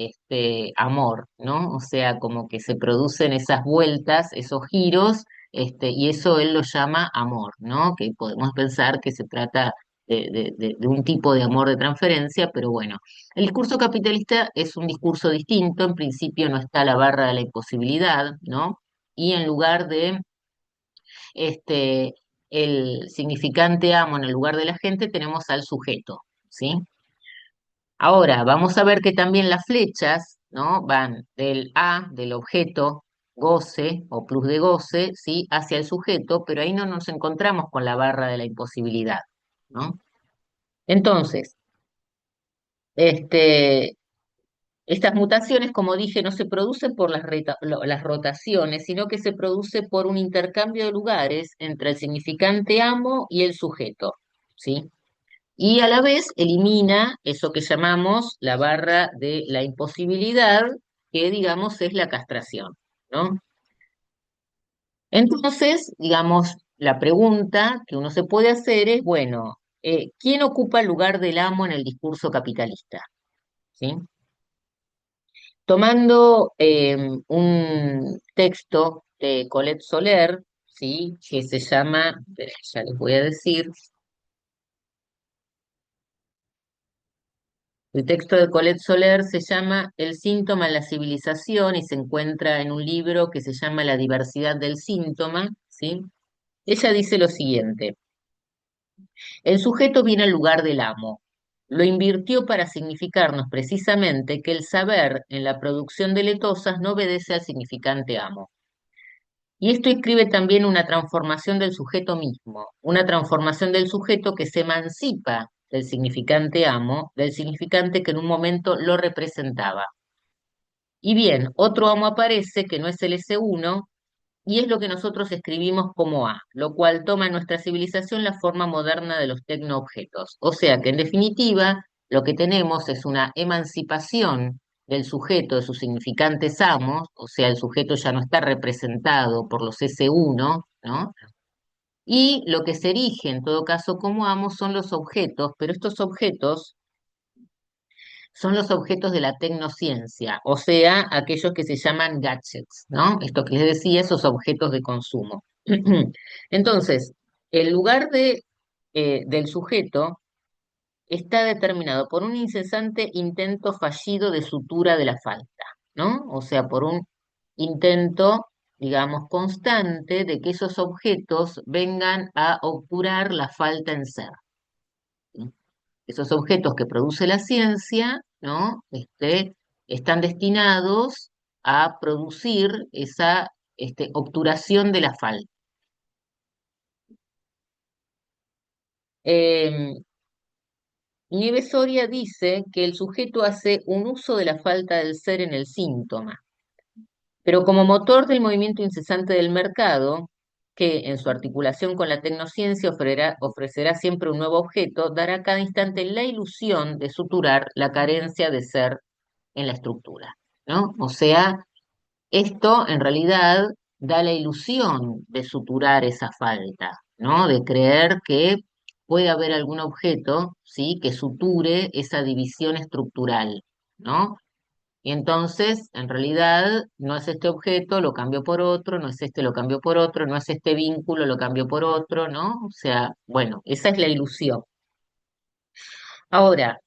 amor, ¿no? O sea, como que se producen esas vueltas, esos giros, y eso él lo llama amor, ¿no? Que podemos pensar que se trata de un tipo de amor de transferencia, pero bueno. El discurso capitalista es un discurso distinto, en principio no está la barra de la imposibilidad, ¿no? Y en lugar de este, el significante amo en el lugar de la gente, tenemos al sujeto, ¿sí? Ahora, vamos a ver que también las flechas, ¿no? Van del A, del objeto, goce o plus de goce, ¿sí? Hacia el sujeto, pero ahí no nos encontramos con la barra de la imposibilidad, ¿no? Entonces, este, estas mutaciones, como dije, no se producen por las rotaciones, sino que se produce por un intercambio de lugares entre el significante amo y el sujeto, ¿sí? Y a la vez elimina eso que llamamos la barra de la imposibilidad, que digamos es la castración, ¿no? Entonces, digamos, la pregunta que uno se puede hacer es, bueno, ¿quién ocupa el lugar del amo en el discurso capitalista? ¿Sí? Tomando un texto de Colette Soler, ¿sí? Que se llama, ya les voy a decir, el texto de Colette Soler se llama El síntoma en la civilización y se encuentra en un libro que se llama La diversidad del síntoma, ¿sí? Ella dice lo siguiente: el sujeto viene al lugar del amo. Lo invirtió para significarnos precisamente que el saber en la producción de letosas no obedece al significante amo. Y esto inscribe también una transformación del sujeto mismo, una transformación del sujeto que se emancipa del significante amo, del significante que en un momento lo representaba. Y bien, otro amo aparece que no es el S1 y es lo que nosotros escribimos como A, lo cual toma en nuestra civilización la forma moderna de los tecnoobjetos. O sea que en definitiva lo que tenemos es una emancipación del sujeto de sus significantes amos, o sea, el sujeto ya no está representado por los S1, ¿no? Y lo que se erige en todo caso como amos son los objetos, pero estos objetos son los objetos de la tecnociencia, o sea, aquellos que se llaman gadgets, ¿no? Esto que les decía, esos objetos de consumo. Entonces, el lugar del sujeto está determinado por un incesante intento fallido de sutura de la falta, ¿no? O sea, por un intento, digamos, constante de que esos objetos vengan a obturar la falta en ser. ¿Sí? Esos objetos que produce la ciencia, ¿no? Están destinados a producir esa obturación de la falta. Eh, Nieves Soria dice que el sujeto hace un uso de la falta del ser en el síntoma, pero como motor del movimiento incesante del mercado, que en su articulación con la tecnociencia ofrecerá siempre un nuevo objeto, dará a cada instante la ilusión de suturar la carencia de ser en la estructura, ¿no? O sea, esto en realidad da la ilusión de suturar esa falta, ¿no? De creer que puede haber algún objeto, ¿sí? Que suture esa división estructural, ¿no? Y entonces, en realidad, no es este objeto, lo cambio por otro, no es este, lo cambio por otro, no es este vínculo, lo cambio por otro, ¿no? O sea, bueno, esa es la ilusión. Ahora,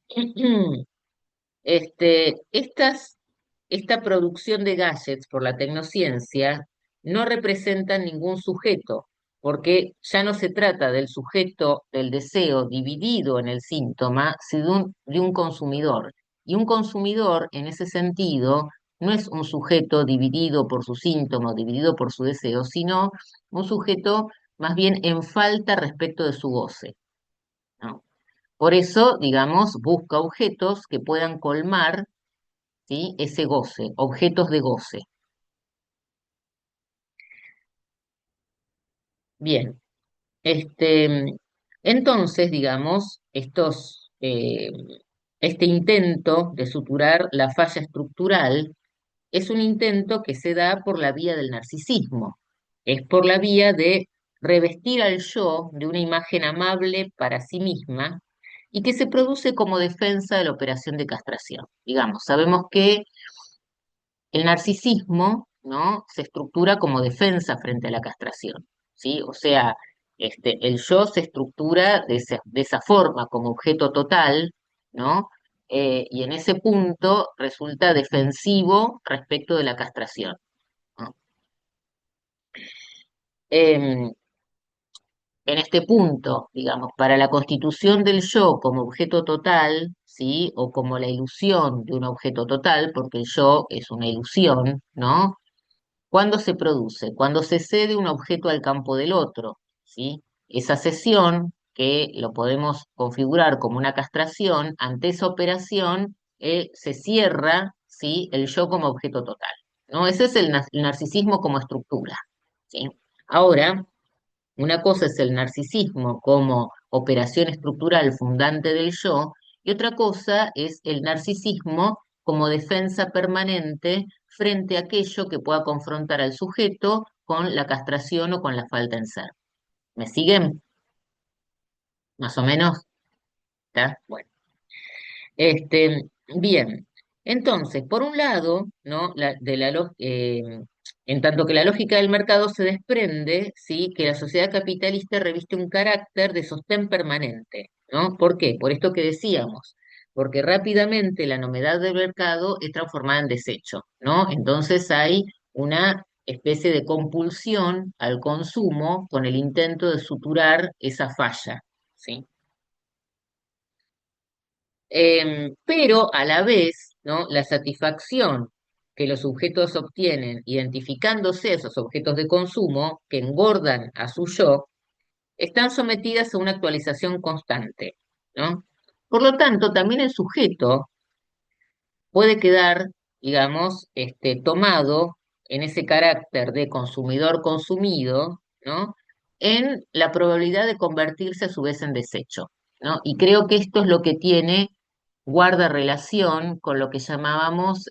esta producción de gadgets por la tecnociencia no representa ningún sujeto, porque ya no se trata del sujeto del deseo dividido en el síntoma, sino de un consumidor. Y un consumidor, en ese sentido, no es un sujeto dividido por su síntoma, o dividido por su deseo, sino un sujeto más bien en falta respecto de su goce, ¿no? Por eso, digamos, busca objetos que puedan colmar, ¿sí? Ese goce, objetos de goce. Bien, este, entonces, digamos, este intento de suturar la falla estructural es un intento que se da por la vía del narcisismo, es por la vía de revestir al yo de una imagen amable para sí misma y que se produce como defensa de la operación de castración. Digamos, sabemos que el narcisismo, ¿no? Se estructura como defensa frente a la castración, ¿sí? O sea, el yo se estructura de esa forma, como objeto total, ¿no? Y en ese punto resulta defensivo respecto de la castración, ¿no? Em, en este punto, digamos, para la constitución del yo como objeto total, ¿sí? O como la ilusión de un objeto total, porque el yo es una ilusión, ¿no? ¿Cuándo se produce? Cuando se cede un objeto al campo del otro, ¿sí? Esa cesión, que lo podemos configurar como una castración, ante esa operación se cierra, ¿sí? El yo como objeto total, ¿no? Ese es el narcisismo como estructura, ¿sí? Ahora, una cosa es el narcisismo como operación estructural fundante del yo, y otra cosa es el narcisismo como defensa permanente frente a aquello que pueda confrontar al sujeto con la castración o con la falta en ser. ¿Me siguen? Más o menos, ¿está? Bueno. Bien, entonces, por un lado, ¿no? En tanto que la lógica del mercado se desprende, ¿sí? Que la sociedad capitalista reviste un carácter de sostén permanente, ¿no? ¿Por qué? Por esto que decíamos, porque rápidamente la novedad del mercado es transformada en desecho, ¿no? Entonces hay una especie de compulsión al consumo con el intento de suturar esa falla, ¿sí? Pero a la vez, ¿no? La satisfacción que los sujetos obtienen identificándose esos objetos de consumo que engordan a su yo, están sometidas a una actualización constante, ¿no? Por lo tanto, también el sujeto puede quedar, digamos, tomado en ese carácter de consumidor consumido, ¿no? En la probabilidad de convertirse a su vez en desecho, ¿no? Y creo que esto es lo que tiene guarda relación con lo que llamábamos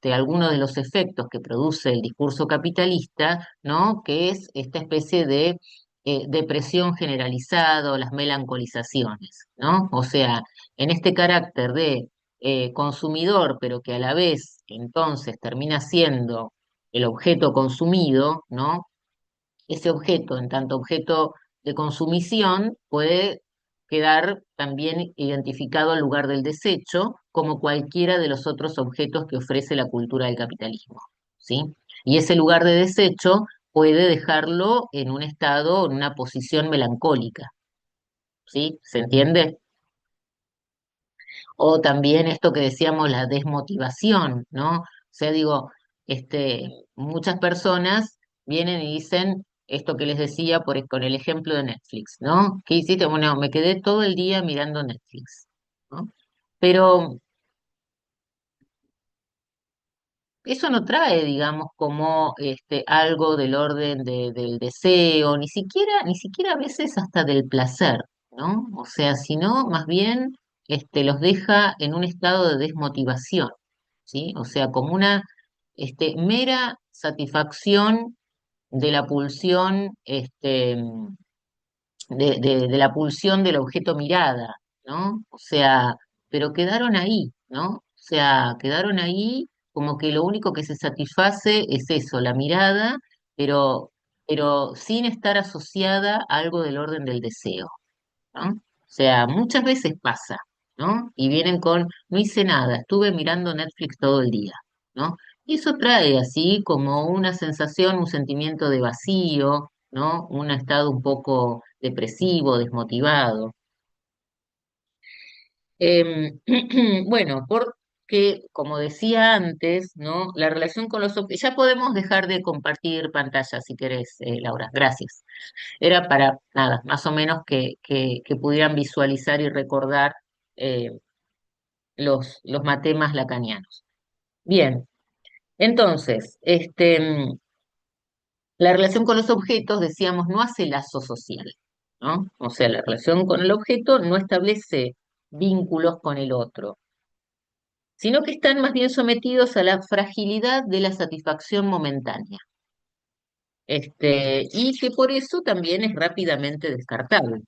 algunos de los efectos que produce el discurso capitalista, ¿no? Que es esta especie de depresión generalizada o las melancolizaciones, ¿no? O sea, en este carácter de consumidor, pero que a la vez entonces termina siendo el objeto consumido, ¿no? Ese objeto, en tanto objeto de consumición, puede quedar también identificado al lugar del desecho, como cualquiera de los otros objetos que ofrece la cultura del capitalismo, ¿sí? Y ese lugar de desecho puede dejarlo en un estado, en una posición melancólica, ¿sí? ¿Se entiende? O también esto que decíamos, la desmotivación, ¿no? O sea, digo, muchas personas vienen y dicen esto que les decía con el ejemplo de Netflix, ¿no? ¿Qué hiciste? Bueno, me quedé todo el día mirando Netflix, ¿no? Pero eso no trae, digamos, como algo del orden del deseo, ni siquiera a veces hasta del placer, ¿no? O sea, sino más bien los deja en un estado de desmotivación, ¿sí? O sea, como una mera satisfacción de la pulsión, de la pulsión del objeto mirada, ¿no? O sea, pero quedaron ahí, ¿no? O sea, quedaron ahí como que lo único que se satisface es eso, la mirada, pero, pero sin estar asociada a algo del orden del deseo, ¿no? O sea, muchas veces pasa, ¿no? Y vienen con, no hice nada, estuve mirando Netflix todo el día, ¿no? Y eso trae así como una sensación, un sentimiento de vacío, ¿no? Un estado un poco depresivo, desmotivado. Bueno, porque, como decía antes, ¿no? La relación con los objetos, ya podemos dejar de compartir pantalla si querés, Laura, gracias. Era para nada, más o menos que pudieran visualizar y recordar eh, los matemas lacanianos. Bien, entonces, la relación con los objetos, decíamos, no hace lazo social, ¿no? O sea, la relación con el objeto no establece vínculos con el otro, sino que están más bien sometidos a la fragilidad de la satisfacción momentánea. Y que por eso también es rápidamente descartable.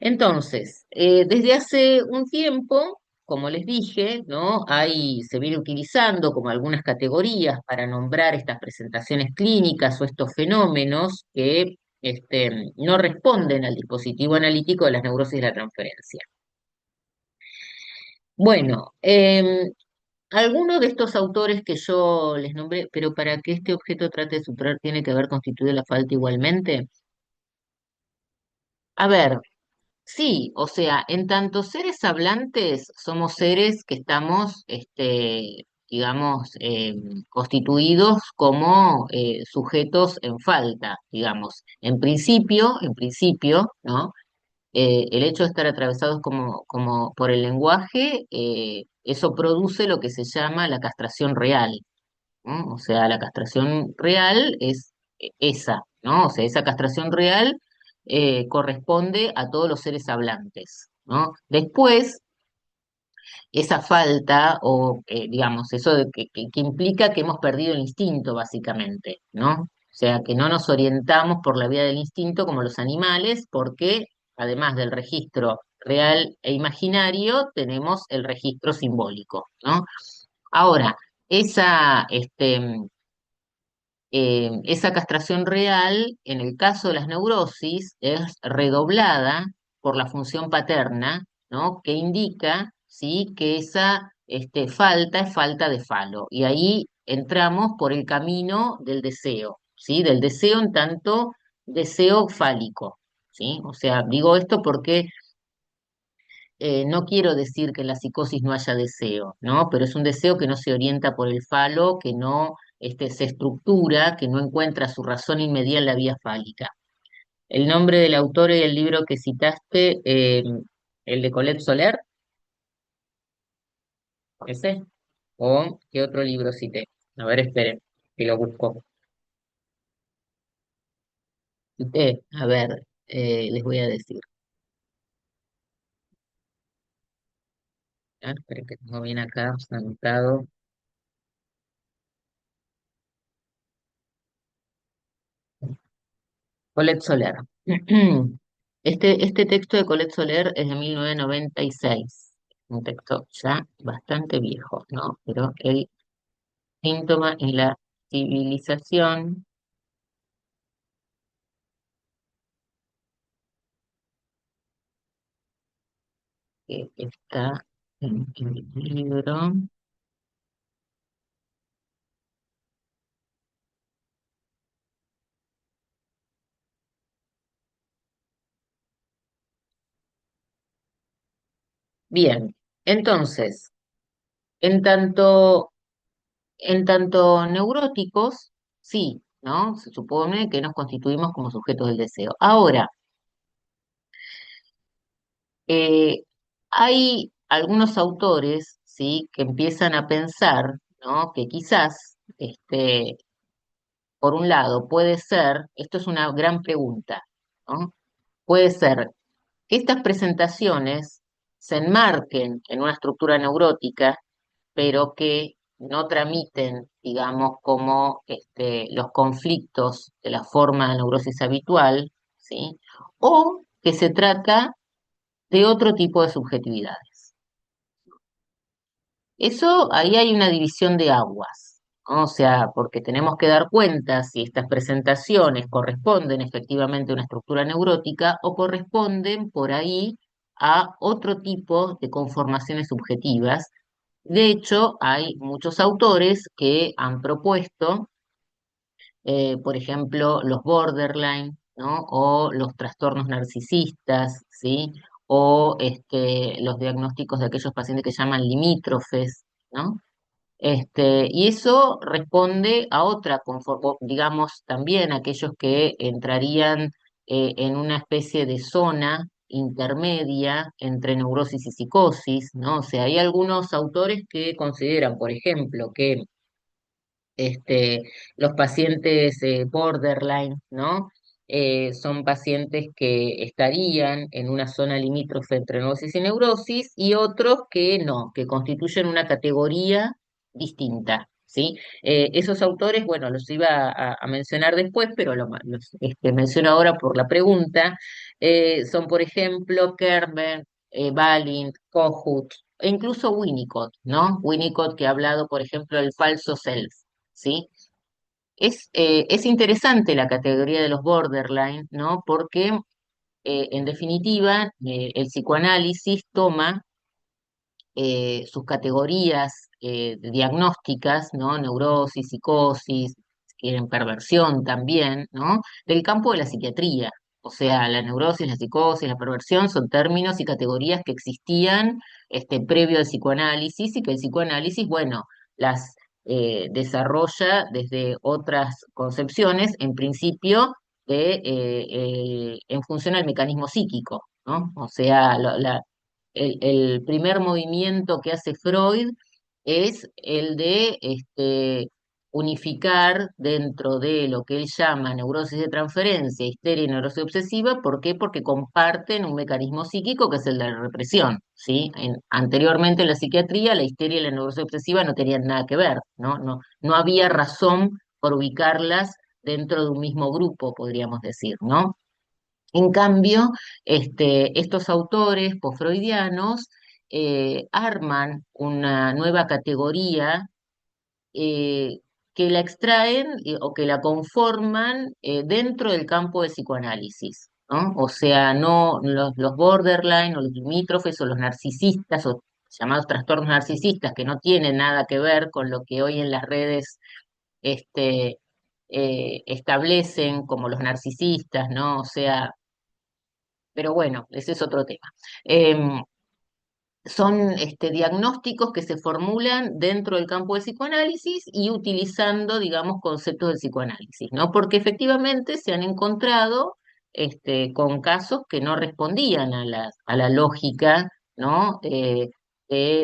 Entonces, desde hace un tiempo, como les dije, ¿no? Se viene utilizando como algunas categorías para nombrar estas presentaciones clínicas o estos fenómenos que no responden al dispositivo analítico de las neurosis de la transferencia. Bueno, algunos de estos autores que yo les nombré, pero para que este objeto trate de superar, tiene que haber constituido la falta igualmente. A ver, sí, o sea, en tanto seres hablantes somos seres que estamos, digamos, constituidos como sujetos en falta, digamos. En principio, ¿no? El hecho de estar atravesados como por el lenguaje, eso produce lo que se llama la castración real, ¿no? O sea, la castración real es esa, ¿no? O sea, esa castración real corresponde a todos los seres hablantes, ¿no? Después, esa falta, o digamos, eso que implica que hemos perdido el instinto, básicamente, ¿no? O sea, que no nos orientamos por la vía del instinto como los animales, porque además del registro real e imaginario, tenemos el registro simbólico, ¿no? Ahora, esa castración real, en el caso de las neurosis, es redoblada por la función paterna, ¿no? Que indica, ¿sí? Que esa falta es falta de falo. Y ahí entramos por el camino del deseo, ¿sí? Del deseo en tanto deseo fálico, ¿sí? O sea, digo esto porque no quiero decir que en la psicosis no haya deseo, ¿no? Pero es un deseo que no se orienta por el falo, que no se estructura, que no encuentra su razón inmediata en la vía fálica. El nombre del autor y el libro que citaste, el de Colette Soler, ese, o qué otro libro cité. A ver, esperen, que lo busco. Cité, a ver, les voy a decir. Esperen que tengo bien acá anotado. Colette Soler. Este texto de Colette Soler es de 1996, un texto ya bastante viejo, ¿no? Pero el síntoma en la civilización, que está en el libro. Bien, entonces, en tanto, en tanto neuróticos, sí, ¿no? Se supone que nos constituimos como sujetos del deseo. Ahora, Eh, hay algunos autores, ¿sí? Que empiezan a pensar, ¿no? Que quizás, por un lado, puede ser, esto es una gran pregunta, ¿no? Puede ser que estas presentaciones se enmarquen en una estructura neurótica, pero que no tramiten, digamos, como los conflictos de la forma de neurosis habitual, ¿sí? O que se trata de otro tipo de subjetividades. Eso, ahí hay una división de aguas, ¿no? O sea, porque tenemos que dar cuenta si estas presentaciones corresponden efectivamente a una estructura neurótica o corresponden por ahí a otro tipo de conformaciones subjetivas. De hecho, hay muchos autores que han propuesto, por ejemplo, los borderline, ¿no? O los trastornos narcisistas, ¿sí? O los diagnósticos de aquellos pacientes que llaman limítrofes, ¿no? Y eso responde a otra, digamos, también aquellos que entrarían en una especie de zona intermedia entre neurosis y psicosis, ¿no? O sea, hay algunos autores que consideran, por ejemplo, que los pacientes borderline, ¿no? Son pacientes que estarían en una zona limítrofe entre neurosis y neurosis, y otros que no, que constituyen una categoría distinta, ¿sí? Esos autores, bueno, los iba a mencionar después, pero los menciono ahora por la pregunta. Son, por ejemplo, Kerber, Balint, Kohut, e incluso Winnicott, ¿no? Winnicott, que ha hablado, por ejemplo, del falso self. ¿Sí? Es interesante la categoría de los borderline, ¿no? Porque, en definitiva, el psicoanálisis toma sus categorías diagnósticas, ¿no? Neurosis, psicosis, si quieren perversión también, ¿no? Del campo de la psiquiatría. O sea, la neurosis, la psicosis, la perversión son términos y categorías que existían previo al psicoanálisis y que el psicoanálisis, bueno, las desarrolla desde otras concepciones, en principio, en función al mecanismo psíquico, ¿no? O sea, el primer movimiento que hace Freud es el de unificar dentro de lo que él llama neurosis de transferencia, histeria y neurosis obsesiva. ¿Por qué? Porque comparten un mecanismo psíquico que es el de la represión, ¿sí? Anteriormente en la psiquiatría, la histeria y la neurosis obsesiva no tenían nada que ver, ¿no? No había razón por ubicarlas dentro de un mismo grupo, podríamos decir, ¿no? En cambio, estos autores posfreudianos arman una nueva categoría eh, que la extraen o que la conforman dentro del campo de psicoanálisis, ¿no? O sea, no los borderline o los limítrofes o los narcisistas o llamados trastornos narcisistas que no tienen nada que ver con lo que hoy en las redes este, establecen como los narcisistas, ¿no? O sea, pero bueno, ese es otro tema. Em, Son diagnósticos que se formulan dentro del campo del psicoanálisis y utilizando, digamos, conceptos del psicoanálisis, ¿no? Porque efectivamente se han encontrado con casos que no respondían a la lógica, ¿no? De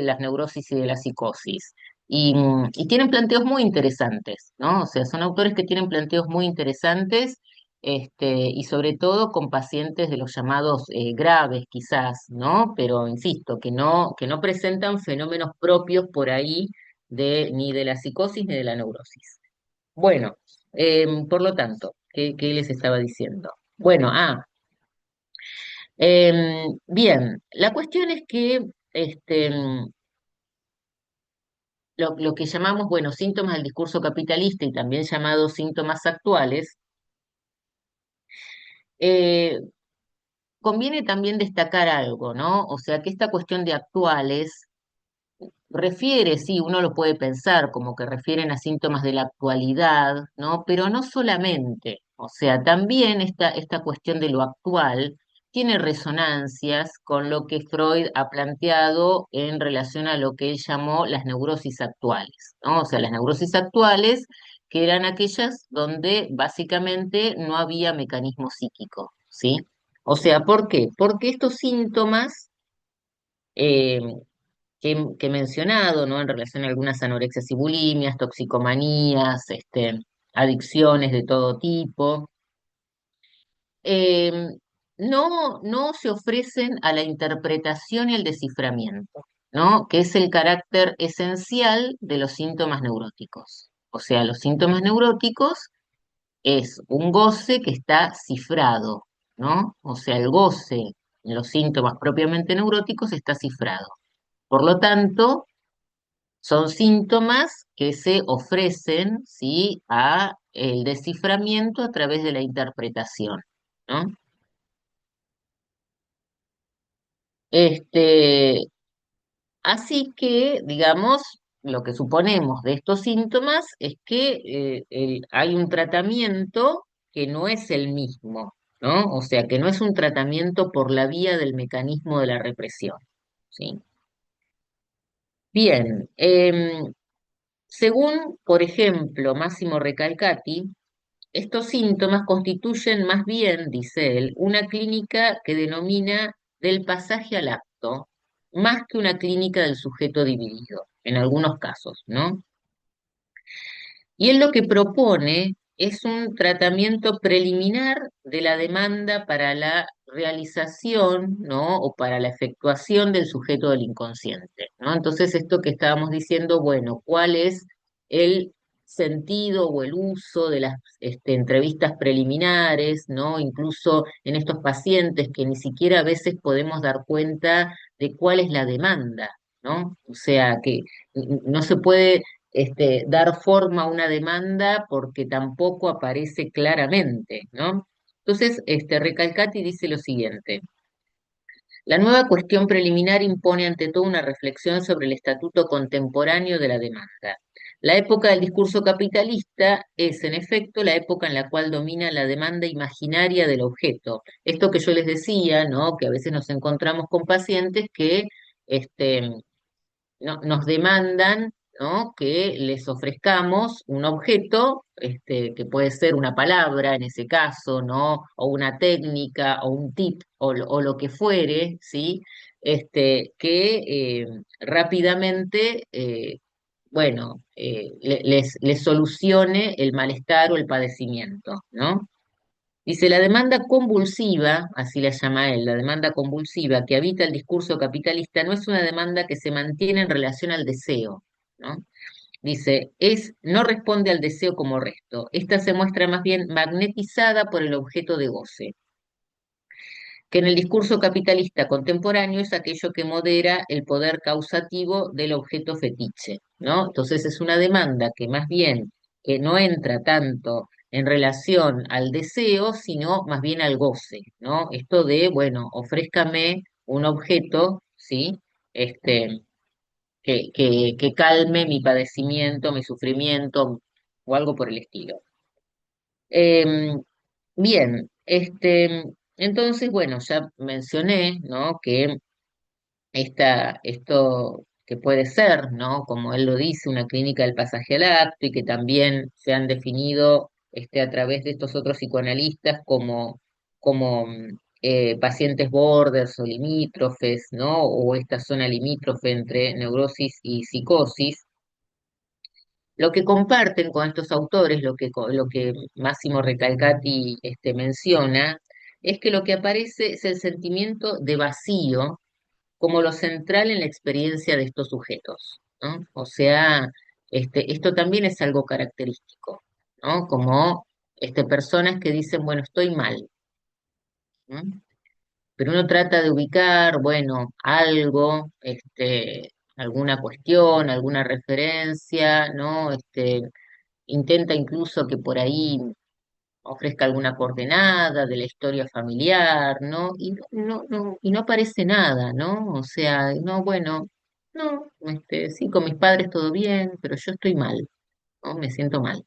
las neurosis y de la psicosis. Y tienen planteos muy interesantes, ¿no? O sea, son autores que tienen planteos muy interesantes y sobre todo con pacientes de los llamados graves quizás, ¿no? Pero insisto, que no presentan fenómenos propios por ahí ni de la psicosis ni de la neurosis. Bueno, por lo tanto, ¿qué les estaba diciendo? Bueno, bien, la cuestión es que lo que llamamos, bueno, síntomas del discurso capitalista y también llamados síntomas actuales, eh, conviene también destacar algo, ¿no? O sea, que esta cuestión de actuales refiere, sí, uno lo puede pensar como que refieren a síntomas de la actualidad, ¿no? Pero no solamente, o sea, también esta cuestión de lo actual tiene resonancias con lo que Freud ha planteado en relación a lo que él llamó las neurosis actuales, ¿no? O sea, las neurosis actuales que eran aquellas donde básicamente no había mecanismo psíquico, ¿sí? O sea, ¿por qué? Porque estos síntomas eh, que he mencionado, ¿no? En relación a algunas anorexias y bulimias, toxicomanías, adicciones de todo tipo, eh, no se ofrecen a la interpretación y el desciframiento, ¿no? Que es el carácter esencial de los síntomas neuróticos. O sea, los síntomas neuróticos es un goce que está cifrado, ¿no? O sea, el goce en los síntomas propiamente neuróticos está cifrado. Por lo tanto, son síntomas que se ofrecen, ¿sí? A el desciframiento a través de la interpretación, ¿no? Este, Así que, digamos, lo que suponemos de estos síntomas es que hay un tratamiento que no es el mismo, ¿no? O sea, que no es un tratamiento por la vía del mecanismo de la represión, ¿sí? Bien, según, por ejemplo, Máximo Recalcati, estos síntomas constituyen más bien, dice él, una clínica que denomina del pasaje al acto, más que una clínica del sujeto dividido, en algunos casos, ¿no? Y él lo que propone es un tratamiento preliminar de la demanda para la realización, ¿no? O para la efectuación del sujeto del inconsciente, ¿no? Entonces, esto que estábamos diciendo, bueno, ¿cuál es el sentido o el uso de las entrevistas preliminares, ¿no? Incluso en estos pacientes que ni siquiera a veces podemos dar cuenta de cuál es la demanda, ¿no? O sea, que no se puede dar forma a una demanda porque tampoco aparece claramente, ¿no? Entonces, Recalcati dice lo siguiente. La nueva cuestión preliminar impone ante todo una reflexión sobre el estatuto contemporáneo de la demanda. La época del discurso capitalista es, en efecto, la época en la cual domina la demanda imaginaria del objeto. Esto que yo les decía, ¿no? Que a veces nos encontramos con pacientes que este, nos demandan, ¿no? Que les ofrezcamos un objeto, que puede ser una palabra en ese caso, ¿no? O una técnica, o un tip, o lo que fuere, ¿sí? Que rápidamente, les solucione el malestar o el padecimiento, ¿no? Dice, la demanda convulsiva, así la llama él, la demanda convulsiva que habita el discurso capitalista no es una demanda que se mantiene en relación al deseo, ¿no? Dice, no responde al deseo como resto. Esta se muestra más bien magnetizada por el objeto de goce, que en el discurso capitalista contemporáneo es aquello que modera el poder causativo del objeto fetiche, ¿no? Entonces es una demanda que más bien que no entra tanto en relación al deseo, sino más bien al goce, ¿no? Esto de, bueno, ofrézcame un objeto, ¿sí? Este, que calme mi padecimiento, mi sufrimiento o algo por el estilo. Em, Bien, entonces, bueno, ya mencioné, ¿no? Que esto que puede ser, ¿no? Como él lo dice, una clínica del pasaje al acto y que también se han definido a través de estos otros psicoanalistas como pacientes borders o limítrofes, ¿no? O esta zona limítrofe entre neurosis y psicosis. Lo que comparten con estos autores, lo que Máximo Recalcati menciona, es que lo que aparece es el sentimiento de vacío como lo central en la experiencia de estos sujetos, ¿no? O sea, esto también es algo característico, ¿no? Como personas que dicen, bueno, estoy mal, ¿no? Pero uno trata de ubicar, bueno, algo, alguna cuestión, alguna referencia, ¿no? Intenta incluso que por ahí ofrezca alguna coordenada de la historia familiar, ¿no? Y no aparece nada, ¿no? O sea, no, bueno, no, sí, con mis padres todo bien, pero yo estoy mal, ¿no? Me siento mal,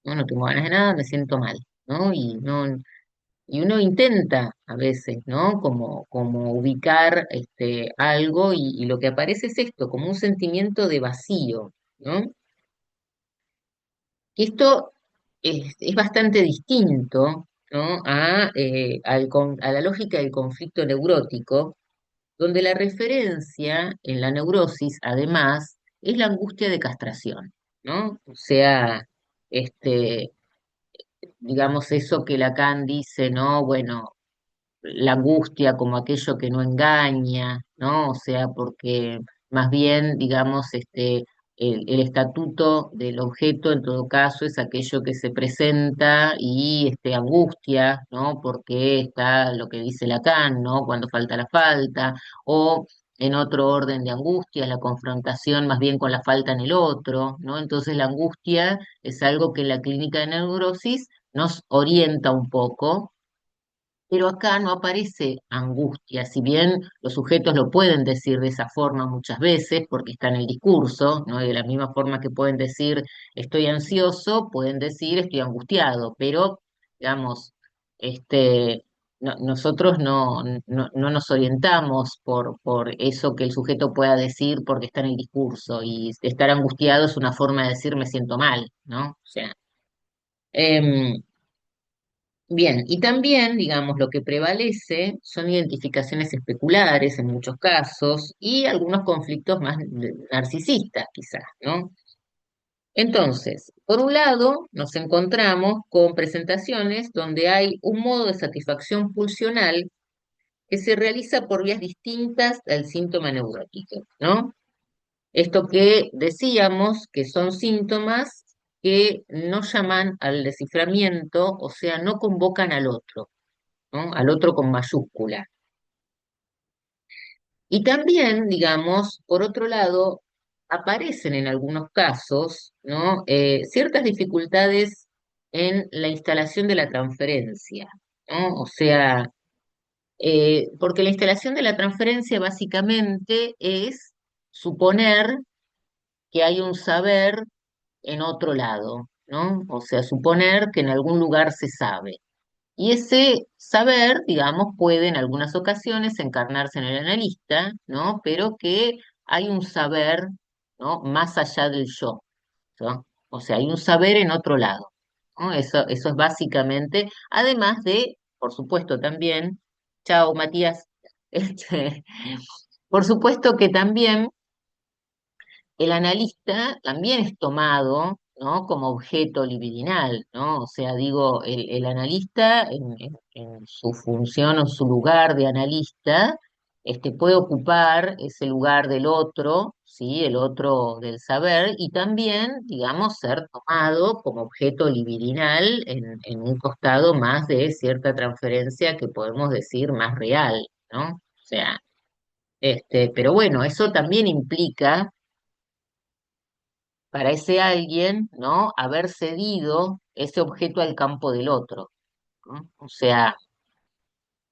¿no? No tengo ganas de nada, me siento mal, ¿no? Y uno intenta a veces, ¿no? Como ubicar algo y lo que aparece es esto, como un sentimiento de vacío, ¿no? Y esto es bastante distinto, ¿no? A la lógica del conflicto neurótico, donde la referencia en la neurosis, además, es la angustia de castración, ¿no? O sea, este, digamos eso que Lacan dice, ¿no? Bueno, la angustia como aquello que no engaña, ¿no? O sea, porque más bien, digamos, el estatuto del objeto en todo caso es aquello que se presenta y angustia, ¿no? Porque está lo que dice Lacan, ¿no? Cuando falta la falta, o en otro orden de angustia, la confrontación más bien con la falta en el otro, ¿no? Entonces la angustia es algo que en la clínica de neurosis nos orienta un poco, pero acá no aparece angustia, si bien los sujetos lo pueden decir de esa forma muchas veces, porque está en el discurso, ¿no? Y de la misma forma que pueden decir estoy ansioso, pueden decir estoy angustiado, pero, digamos, nosotros no nos orientamos por eso que el sujeto pueda decir porque está en el discurso, y estar angustiado es una forma de decir me siento mal, ¿no? O sea, em, bien, y también, digamos, lo que prevalece son identificaciones especulares en muchos casos y algunos conflictos más narcisistas, quizás, ¿no? Entonces, por un lado, nos encontramos con presentaciones donde hay un modo de satisfacción pulsional que se realiza por vías distintas al síntoma neurótico, ¿no? Esto que decíamos que son síntomas que no llaman al desciframiento, o sea, no convocan al otro, ¿no? Al otro con mayúscula. Y también, digamos, por otro lado, aparecen en algunos casos, ¿no? Ciertas dificultades en la instalación de la transferencia, ¿no? O sea, Porque la instalación de la transferencia básicamente es suponer que hay un saber en otro lado, ¿no? O sea, suponer que en algún lugar se sabe. Y ese saber, digamos, puede en algunas ocasiones encarnarse en el analista, ¿no? Pero que hay un saber, ¿no? Más allá del yo, ¿no? O sea, hay un saber en otro lado, ¿no? Eso es básicamente, además de, por supuesto, también, chao, Matías, este, por supuesto que también el analista también es tomado, ¿no? Como objeto libidinal, ¿no? O sea, digo, el analista en su función o su lugar de analista, puede ocupar ese lugar del otro, ¿sí? El otro del saber, y también, digamos, ser tomado como objeto libidinal en un costado más de cierta transferencia que podemos decir más real, ¿no? O sea, pero bueno, eso también implica para ese alguien, ¿no? Haber cedido ese objeto al campo del otro, ¿no? O sea,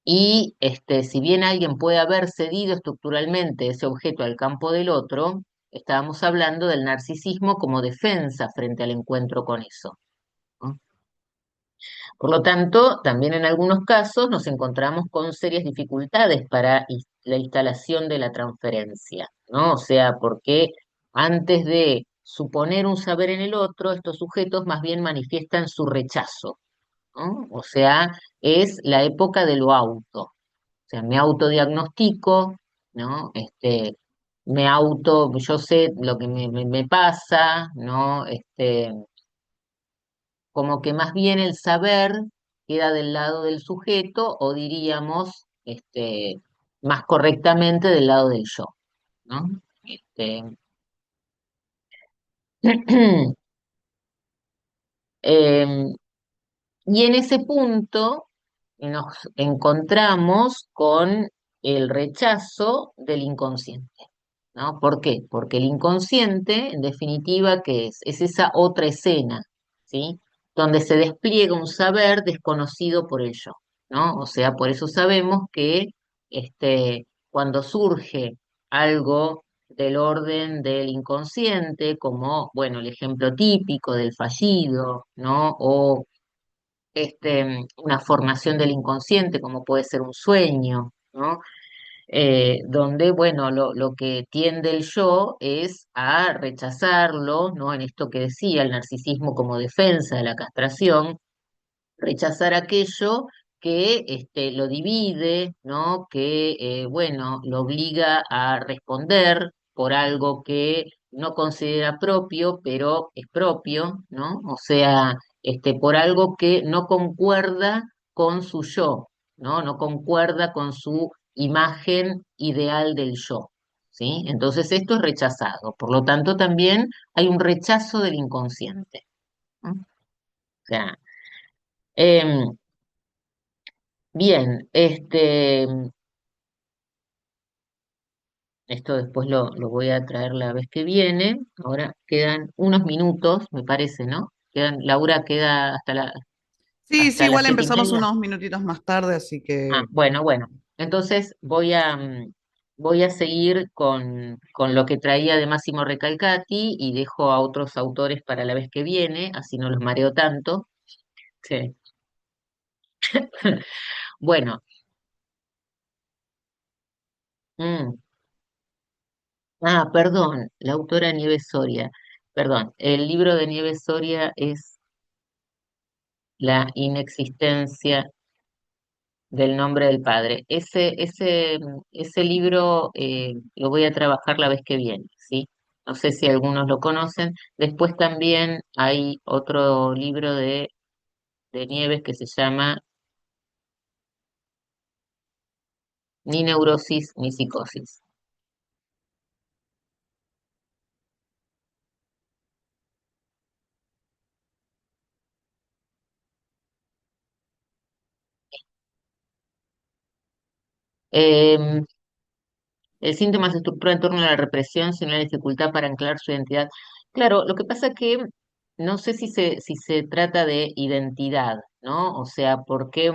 y si bien alguien puede haber cedido estructuralmente ese objeto al campo del otro, estábamos hablando del narcisismo como defensa frente al encuentro con eso, ¿no? Por lo tanto, también en algunos casos nos encontramos con serias dificultades para la instalación de la transferencia, ¿no? O sea, porque antes de suponer un saber en el otro, estos sujetos más bien manifiestan su rechazo, ¿no? O sea, es la época de lo auto. O sea, me autodiagnostico, ¿no? Yo sé lo que me pasa, ¿no? Como que más bien el saber queda del lado del sujeto o diríamos, más correctamente del lado del yo, ¿no? Este, em, y en ese punto nos encontramos con el rechazo del inconsciente, ¿no? ¿Por qué? Porque el inconsciente, en definitiva, ¿qué es? Es esa otra escena, ¿sí? Donde se despliega un saber desconocido por el yo, ¿no? O sea, por eso sabemos que cuando surge algo del orden del inconsciente, como, bueno, el ejemplo típico del fallido, ¿no? O una formación del inconsciente, como puede ser un sueño, ¿no? Donde, bueno, lo que tiende el yo es a rechazarlo, ¿no? En esto que decía, el narcisismo como defensa de la castración, rechazar aquello que lo divide, ¿no? Que, bueno, lo obliga a responder por algo que no considera propio, pero es propio, ¿no? O sea, por algo que no concuerda con su yo, ¿no? No concuerda con su imagen ideal del yo, ¿sí? Entonces esto es rechazado. Por lo tanto, también hay un rechazo del inconsciente, ¿no? O sea, em, bien, esto después lo voy a traer la vez que viene. Ahora quedan unos minutos, me parece, ¿no? Laura queda Sí, sí, hasta las igual siete y empezamos media. unos minutitos más tarde, así Ah, que bueno, bueno. Entonces voy a seguir con lo que traía de Máximo Recalcati y dejo a otros autores para la vez que viene, así no los mareo tanto. Sí. Bueno, mm, perdón, la autora Nieves Soria. Perdón, el libro de Nieves Soria es La inexistencia del nombre del Padre. Ese libro lo voy a trabajar la vez que viene, ¿sí? No sé si algunos lo conocen. Después también hay otro libro de Nieves que se llama Ni neurosis ni psicosis. Em, el síntoma se estructura en torno a la represión, sino la dificultad para anclar su identidad. Claro, lo que pasa es que no sé si se trata de identidad, ¿no? O sea, porque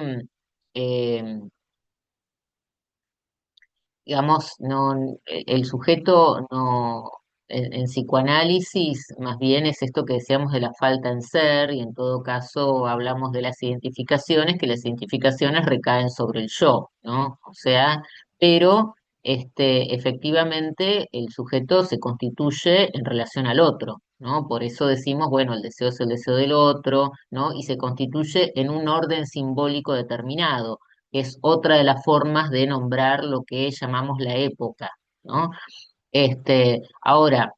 digamos, no, el sujeto no, en psicoanálisis más bien es esto que decíamos de la falta en ser, y en todo caso hablamos de las identificaciones, que las identificaciones recaen sobre el yo, ¿no? O sea, pero efectivamente el sujeto se constituye en relación al otro, ¿no? Por eso decimos, bueno, el deseo es el deseo del otro, ¿no? Y se constituye en un orden simbólico determinado, que es otra de las formas de nombrar lo que llamamos la época, ¿no? Ahora,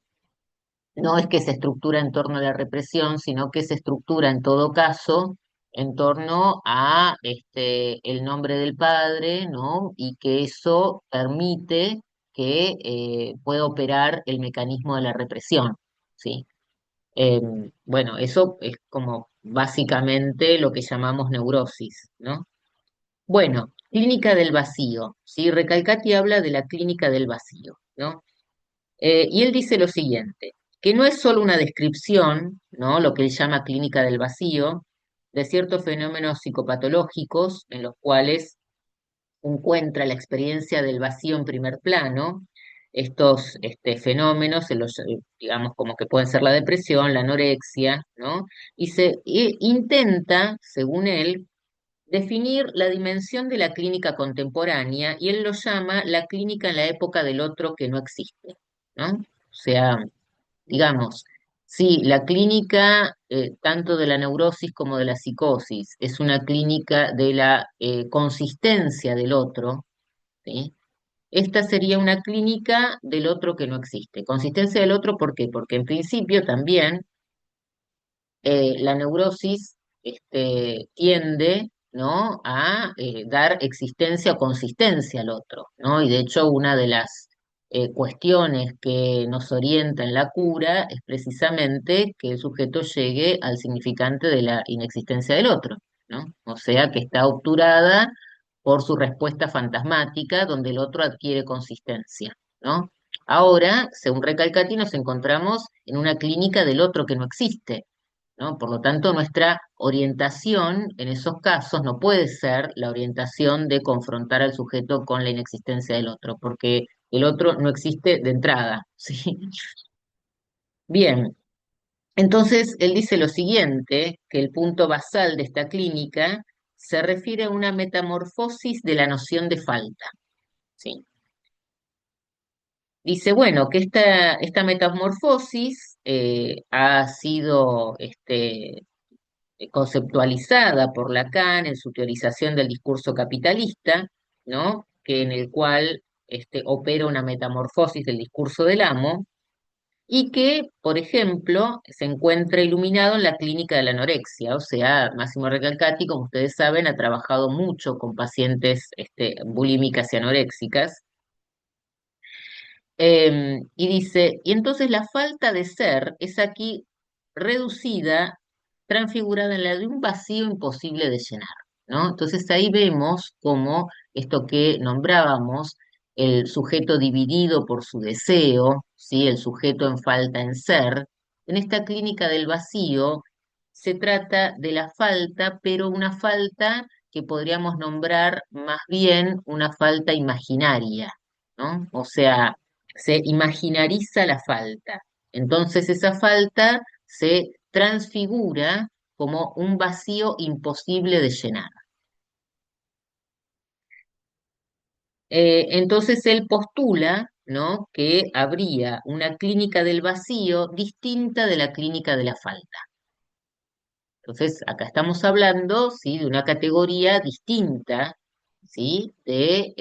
no es que se estructura en torno a la represión, sino que se estructura en todo caso en torno a el nombre del padre, ¿no? Y que eso permite que pueda operar el mecanismo de la represión, ¿sí? Bueno, eso es como básicamente lo que llamamos neurosis, ¿no? Bueno, clínica del vacío, ¿sí? Recalcati habla de la clínica del vacío, ¿no? Y él dice lo siguiente, que no es solo una descripción, ¿no? Lo que él llama clínica del vacío, de ciertos fenómenos psicopatológicos en los cuales encuentra la experiencia del vacío en primer plano, estos fenómenos, digamos, como que pueden ser la depresión, la anorexia, ¿no? Y intenta, según él, definir la dimensión de la clínica contemporánea, y él lo llama la clínica en la época del otro que no existe, ¿no? O sea, digamos, sí, la clínica, tanto de la neurosis como de la psicosis, es una clínica de la consistencia del otro, ¿sí? Esta sería una clínica del otro que no existe. Consistencia del otro, ¿por qué? Porque en principio también la neurosis tiende, ¿no? A dar existencia o consistencia al otro, ¿no? Y de hecho una de las cuestiones que nos orienta en la cura es precisamente que el sujeto llegue al significante de la inexistencia del otro, ¿no? O sea, que está obturada por su respuesta fantasmática, donde el otro adquiere consistencia, ¿no? Ahora, según Recalcati, nos encontramos en una clínica del otro que no existe, ¿no? Por lo tanto, nuestra orientación en esos casos no puede ser la orientación de confrontar al sujeto con la inexistencia del otro, porque el otro no existe de entrada, ¿sí? Bien, entonces él dice lo siguiente, que el punto basal de esta clínica se refiere a una metamorfosis de la noción de falta, ¿sí? Dice, bueno, que esta metamorfosis ha sido conceptualizada por Lacan en su teorización del discurso capitalista, ¿no? Que en el cual opera una metamorfosis del discurso del amo, y que, por ejemplo, se encuentra iluminado en la clínica de la anorexia. O sea, Máximo Recalcati, como ustedes saben, ha trabajado mucho con pacientes bulímicas y anoréxicas. Y dice, y entonces la falta de ser es aquí reducida, transfigurada en la de un vacío imposible de llenar, ¿no? Entonces ahí vemos cómo esto que nombrábamos, el sujeto dividido por su deseo, ¿sí? El sujeto en falta en ser, en esta clínica del vacío se trata de la falta, pero una falta que podríamos nombrar más bien una falta imaginaria, ¿no? O sea, se imaginariza la falta. Entonces esa falta se transfigura como un vacío imposible de llenar. Entonces él postula, ¿no?, que habría una clínica del vacío distinta de la clínica de la falta. Entonces acá estamos hablando, ¿sí?, de una categoría distinta, ¿sí?, de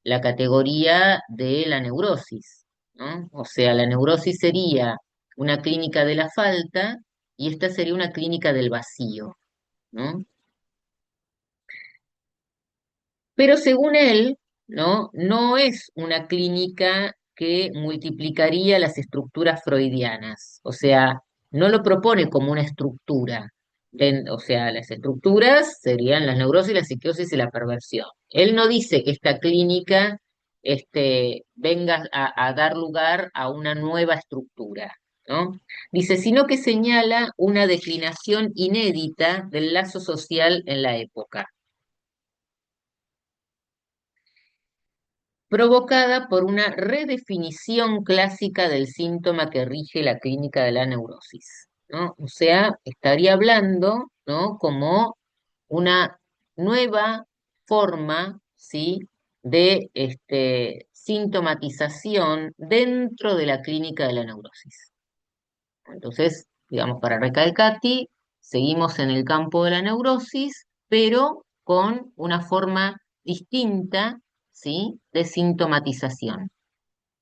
la categoría de la neurosis, ¿no? O sea, la neurosis sería una clínica de la falta y esta sería una clínica del vacío, ¿no? Pero según él, ¿no? No es una clínica que multiplicaría las estructuras freudianas, o sea, no lo propone como una estructura. O sea, las estructuras serían las neurosis, la psicosis y la perversión. Él no dice que esta clínica venga a dar lugar a una nueva estructura, ¿no? Dice, sino que señala una declinación inédita del lazo social en la época. provocada por una redefinición clásica del síntoma que rige la clínica de la neurosis, ¿no? O sea, estaría hablando, ¿no? Como una nueva forma, ¿sí? de sintomatización dentro de la clínica de la neurosis. Entonces, digamos, para Recalcati, seguimos en el campo de la neurosis, pero con una forma distinta, ¿sí? de sintomatización,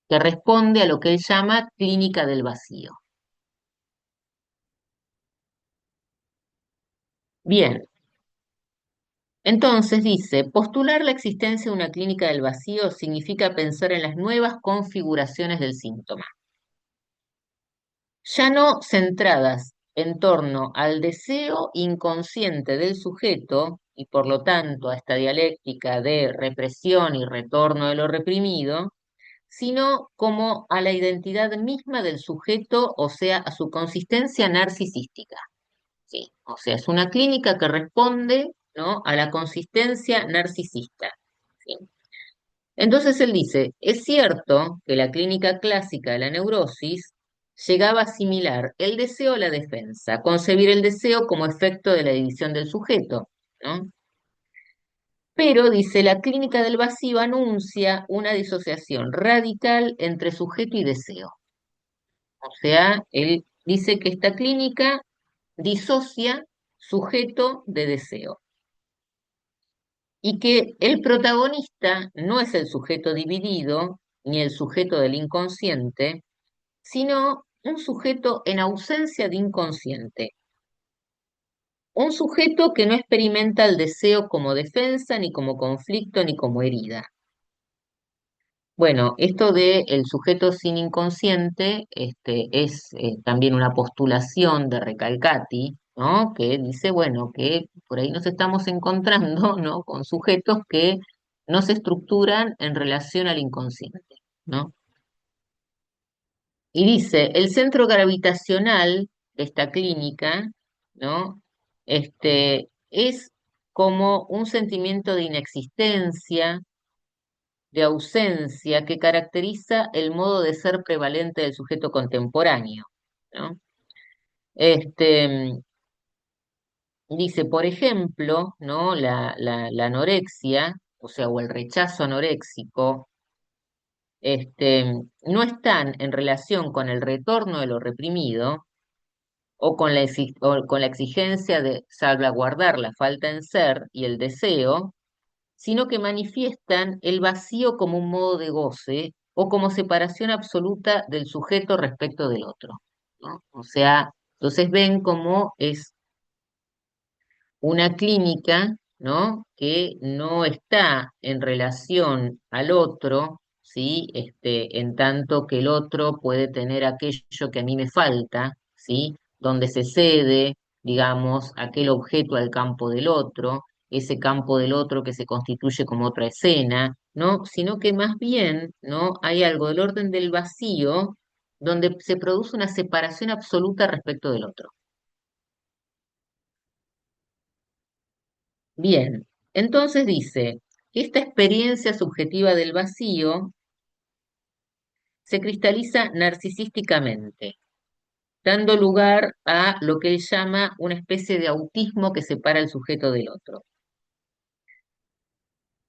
que responde a lo que él llama clínica del vacío. Bien, entonces dice, postular la existencia de una clínica del vacío significa pensar en las nuevas configuraciones del síntoma, ya no centradas en torno al deseo inconsciente del sujeto y por lo tanto a esta dialéctica de represión y retorno de lo reprimido, sino como a la identidad misma del sujeto, o sea, a su consistencia narcisística. Sí, o sea, es una clínica que responde, ¿no? a la consistencia narcisista. ¿Sí? Entonces él dice, es cierto que la clínica clásica de la neurosis llegaba a asimilar el deseo a la defensa, concebir el deseo como efecto de la división del sujeto, ¿no? Pero, dice, la clínica del vacío anuncia una disociación radical entre sujeto y deseo. O sea, él dice que esta clínica disocia sujeto de deseo y que el protagonista no es el sujeto dividido ni el sujeto del inconsciente, sino un sujeto en ausencia de inconsciente, un sujeto que no experimenta el deseo como defensa, ni como conflicto, ni como herida. Bueno, esto de el sujeto sin inconsciente es también una postulación de Recalcati, ¿no? Que dice, bueno, que por ahí nos estamos encontrando, ¿no? con sujetos que no se estructuran en relación al inconsciente, ¿no? Y dice, el centro gravitacional de esta clínica, ¿no? Es como un sentimiento de inexistencia, de ausencia que caracteriza el modo de ser prevalente del sujeto contemporáneo, ¿no? Este, dice, por ejemplo, ¿no? La anorexia, o sea, o el rechazo anoréxico, no están en relación con el retorno de lo reprimido o con o con la exigencia de salvaguardar la falta en ser y el deseo, sino que manifiestan el vacío como un modo de goce o como separación absoluta del sujeto respecto del otro, ¿no? O sea, entonces ven cómo es una clínica, ¿no? que no está en relación al otro, ¿sí? En tanto que el otro puede tener aquello que a mí me falta, ¿sí? Donde se cede, digamos, aquel objeto al campo del otro, ese campo del otro que se constituye como otra escena, ¿no? Sino que más bien, ¿no? Hay algo del orden del vacío donde se produce una separación absoluta respecto del otro. Bien, entonces dice, esta experiencia subjetiva del vacío se cristaliza narcisísticamente, dando lugar a lo que él llama una especie de autismo que separa al sujeto del otro.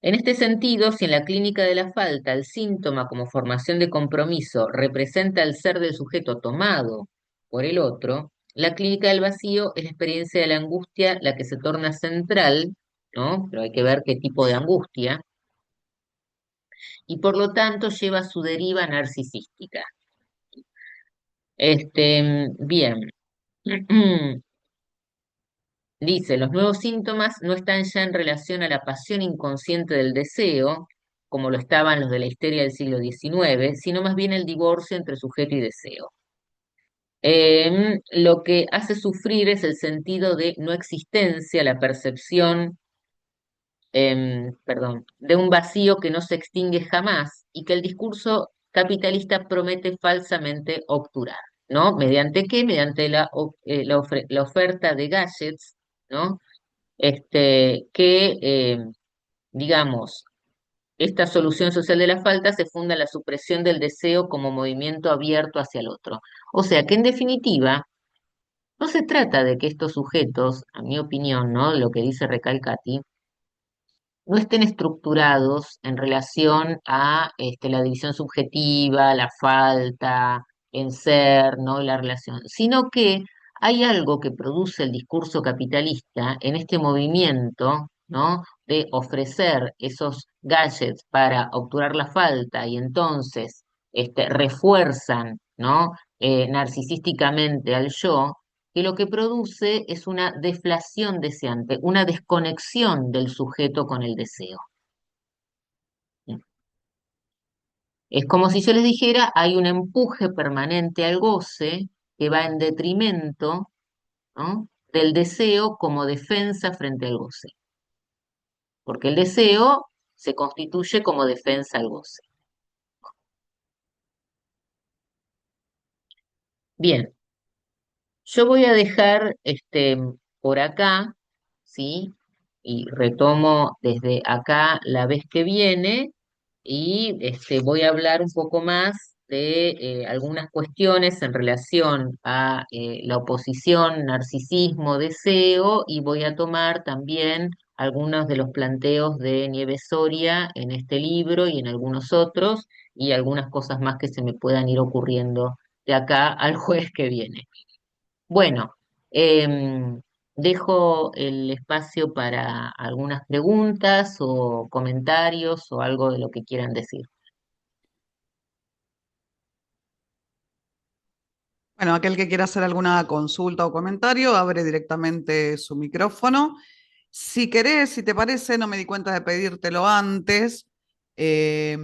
En este sentido, si en la clínica de la falta el síntoma como formación de compromiso representa el ser del sujeto tomado por el otro, la clínica del vacío es la experiencia de la angustia la que se torna central, ¿no? Pero hay que ver qué tipo de angustia, y por lo tanto lleva su deriva narcisística. Bien, dice, los nuevos síntomas no están ya en relación a la pasión inconsciente del deseo, como lo estaban los de la histeria del siglo XIX, sino más bien el divorcio entre sujeto y deseo. Lo que hace sufrir es el sentido de no existencia, la percepción perdón, de un vacío que no se extingue jamás y que el discurso capitalista promete falsamente obturar, ¿no? ¿Mediante qué? Mediante la oferta de gadgets, ¿no? Que, digamos, esta solución social de la falta se funda en la supresión del deseo como movimiento abierto hacia el otro. O sea que en definitiva, no se trata de que estos sujetos, a mi opinión, ¿no? Lo que dice Recalcati, no estén estructurados en relación a la división subjetiva, la falta, en ser, ¿no? La relación, sino que hay algo que produce el discurso capitalista en este movimiento, ¿no? De ofrecer esos gadgets para obturar la falta y entonces refuerzan, ¿no? Narcisísticamente al yo, que lo que produce es una deflación deseante, una desconexión del sujeto con el deseo. Es como si yo les dijera, hay un empuje permanente al goce que va en detrimento, ¿no? Del deseo como defensa frente al goce, porque el deseo se constituye como defensa al goce. Bien, yo voy a dejar por acá, ¿sí? Y retomo desde acá la vez que viene y voy a hablar un poco más de algunas cuestiones en relación a la oposición, narcisismo, deseo, y voy a tomar también algunos de los planteos de Nieves Soria en este libro y en algunos otros, y algunas cosas más que se me puedan ir ocurriendo de acá al jueves que viene. Bueno, em, dejo el espacio para algunas preguntas o comentarios o algo de lo que quieran decir. Bueno, aquel que quiera hacer alguna consulta o comentario, abre directamente su micrófono. Si querés, si te parece, no me di cuenta de pedírtelo antes. eh,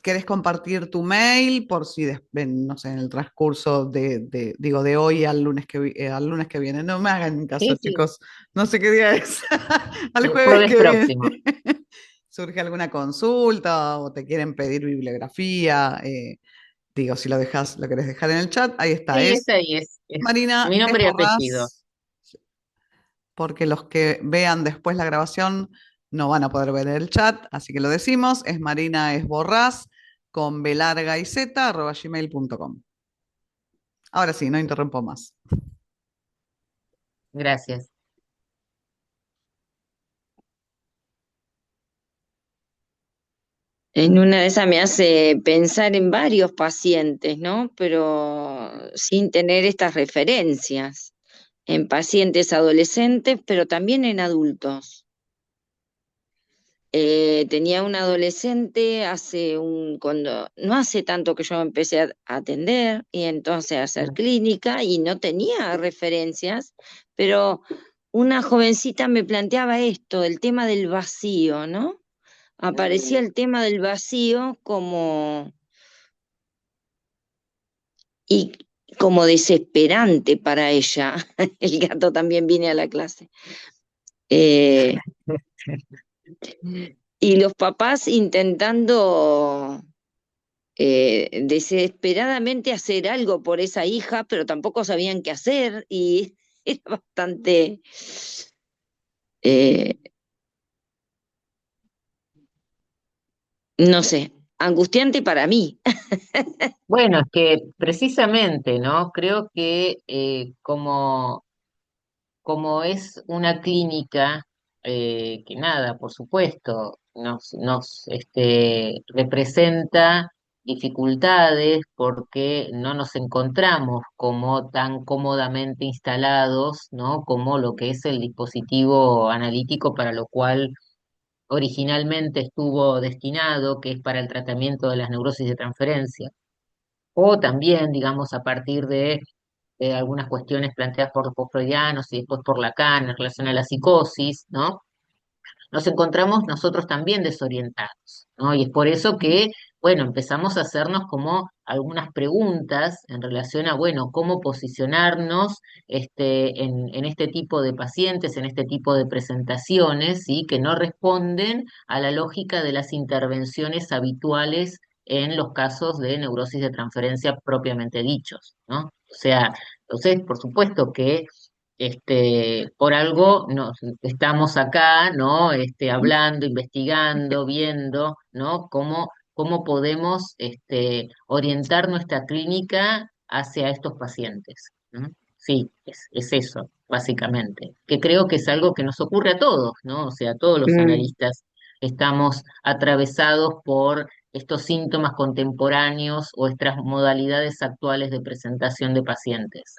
¿Querés compartir tu mail por si, no sé, en el transcurso digo, de hoy al lunes que viene? No me hagan caso, Sí, sí, chicos. No sé qué día es. Al el jueves jueves que viene. próximo. Surge alguna consulta o te quieren pedir bibliografía. Digo, si lo querés dejar en el chat, ahí está. Sí, Es esa ahí es mi Marina nombre y apellido. Esborrás, porque los que vean después la grabación no van a poder ver el chat, así que lo decimos, es Marina Esborrás con b larga y z @gmail.com. Ahora sí, no interrumpo más. Gracias. En una de esas me hace pensar en varios pacientes, ¿no? Pero sin tener estas referencias, en pacientes adolescentes, pero también en adultos. Tenía un adolescente cuando, no hace tanto que yo empecé a atender y entonces a hacer clínica y no tenía referencias, pero una jovencita me planteaba esto, el tema del vacío, ¿no? Aparecía el tema del vacío y como desesperante para ella. El gato también viene a la clase. Eh, y los papás intentando desesperadamente hacer algo por esa hija, pero tampoco sabían qué hacer y era bastante, eh, no sé, angustiante para mí. Bueno, es que precisamente, ¿no? Creo que como es una clínica que nada, por supuesto, nos representa dificultades porque no nos encontramos como tan cómodamente instalados, ¿no? Como lo que es el dispositivo analítico para lo cual originalmente estuvo destinado, que es para el tratamiento de las neurosis de transferencia. O también, digamos, a partir de algunas cuestiones planteadas por los freudianos y después por Lacan en relación a la psicosis, ¿no? Nos encontramos nosotros también desorientados, ¿no? Y es por eso que, bueno, empezamos a hacernos como algunas preguntas en relación a, bueno, cómo posicionarnos en este tipo de pacientes, en este tipo de presentaciones, ¿sí? Que no responden a la lógica de las intervenciones habituales en los casos de neurosis de transferencia propiamente dichos, ¿no? O sea, entonces, por supuesto que por algo estamos acá, ¿no? Hablando, investigando, viendo, ¿no? Cómo podemos orientar nuestra clínica hacia estos pacientes, ¿no? Sí, es eso, básicamente. Que creo que es algo que nos ocurre a todos, ¿no? O sea, todos los Mm, analistas estamos atravesados por estos síntomas contemporáneos o estas modalidades actuales de presentación de pacientes.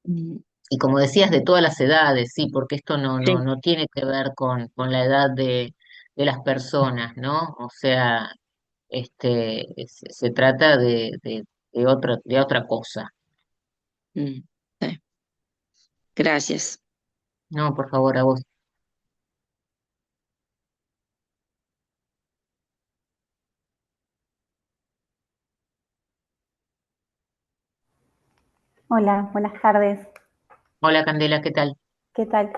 mm, Y como decías, de todas las edades, sí, porque esto sí, no tiene que ver con la edad de las personas, ¿no? O sea, se trata de otra cosa. mm, sí. Gracias. No, por favor, a vos. Hola, buenas tardes. Hola, Candela, ¿qué tal? ¿Qué tal?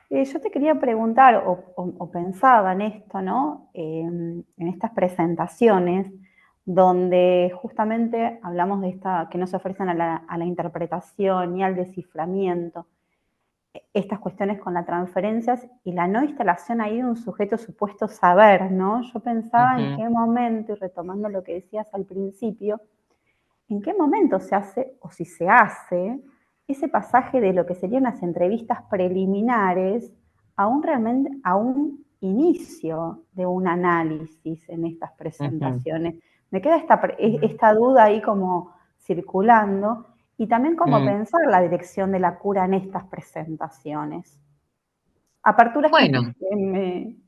Yo te quería preguntar, o pensaba en esto, ¿no? En estas presentaciones donde justamente hablamos de esta, que no se ofrecen a la interpretación ni al desciframiento, estas cuestiones con las transferencias y la no instalación ahí de un sujeto supuesto saber, ¿no? Yo pensaba en Ujú, qué momento, y retomando lo que decías al principio, ¿en qué momento se hace, o si se hace, ese pasaje de lo que serían las entrevistas preliminares a un, realmente, a un inicio de un análisis en estas ujú, presentaciones? Me queda esta duda ahí como circulando y también cómo mm. pensar la dirección de la cura en estas presentaciones. Aperturas que Bueno.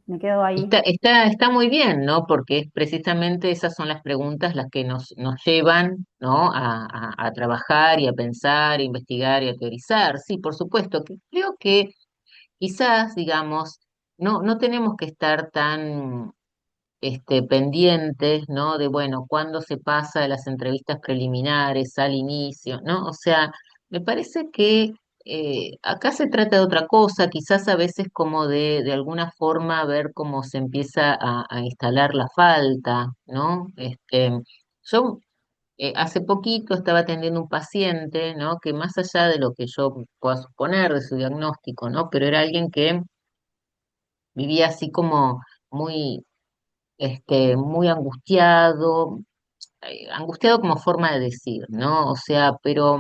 me quedo ahí. Está muy bien, ¿no? Porque es precisamente esas son las preguntas las que nos llevan, ¿no? A trabajar y a pensar, a investigar y a teorizar. Sí, por supuesto, que creo que quizás, digamos, no tenemos que estar tan pendientes, ¿no? De, bueno, cuándo se pasa de las entrevistas preliminares al inicio, ¿no? O sea, me parece que acá se trata de otra cosa, quizás a veces como de alguna forma ver cómo se empieza a instalar la falta, ¿no? Yo hace poquito estaba atendiendo un paciente, ¿no? Que más allá de lo que yo pueda suponer de su diagnóstico, ¿no? Pero era alguien que vivía así como muy muy angustiado, angustiado como forma de decir, ¿no? O sea, pero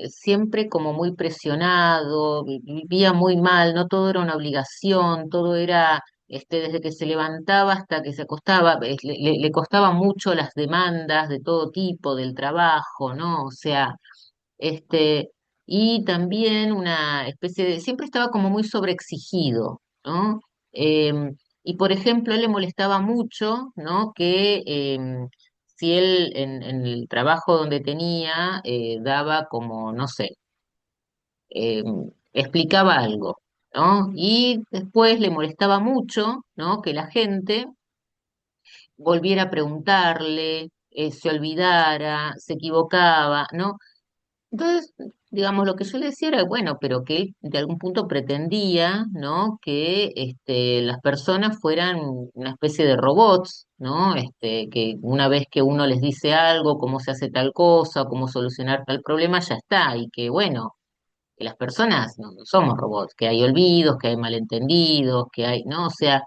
siempre como muy presionado, vivía muy mal, no todo era una obligación, todo era desde que se levantaba hasta que se acostaba, le costaba mucho las demandas de todo tipo del trabajo, ¿no? O sea, este, y también una especie de, siempre estaba como muy sobreexigido, ¿no? Y por ejemplo, él le molestaba mucho, ¿no? Que si él en el trabajo donde tenía daba como, no sé, explicaba algo, ¿no? Y después le molestaba mucho, ¿no? Que la gente volviera a preguntarle, se olvidara, se equivocaba, ¿no? Entonces, digamos, lo que yo le decía era, bueno, pero que él de algún punto pretendía, ¿no? Que las personas fueran una especie de robots, ¿no? Que una vez que uno les dice algo, cómo se hace tal cosa, cómo solucionar tal problema, ya está. Y que, bueno, que las personas no somos robots, que hay olvidos, que hay malentendidos, que hay, ¿no? O sea,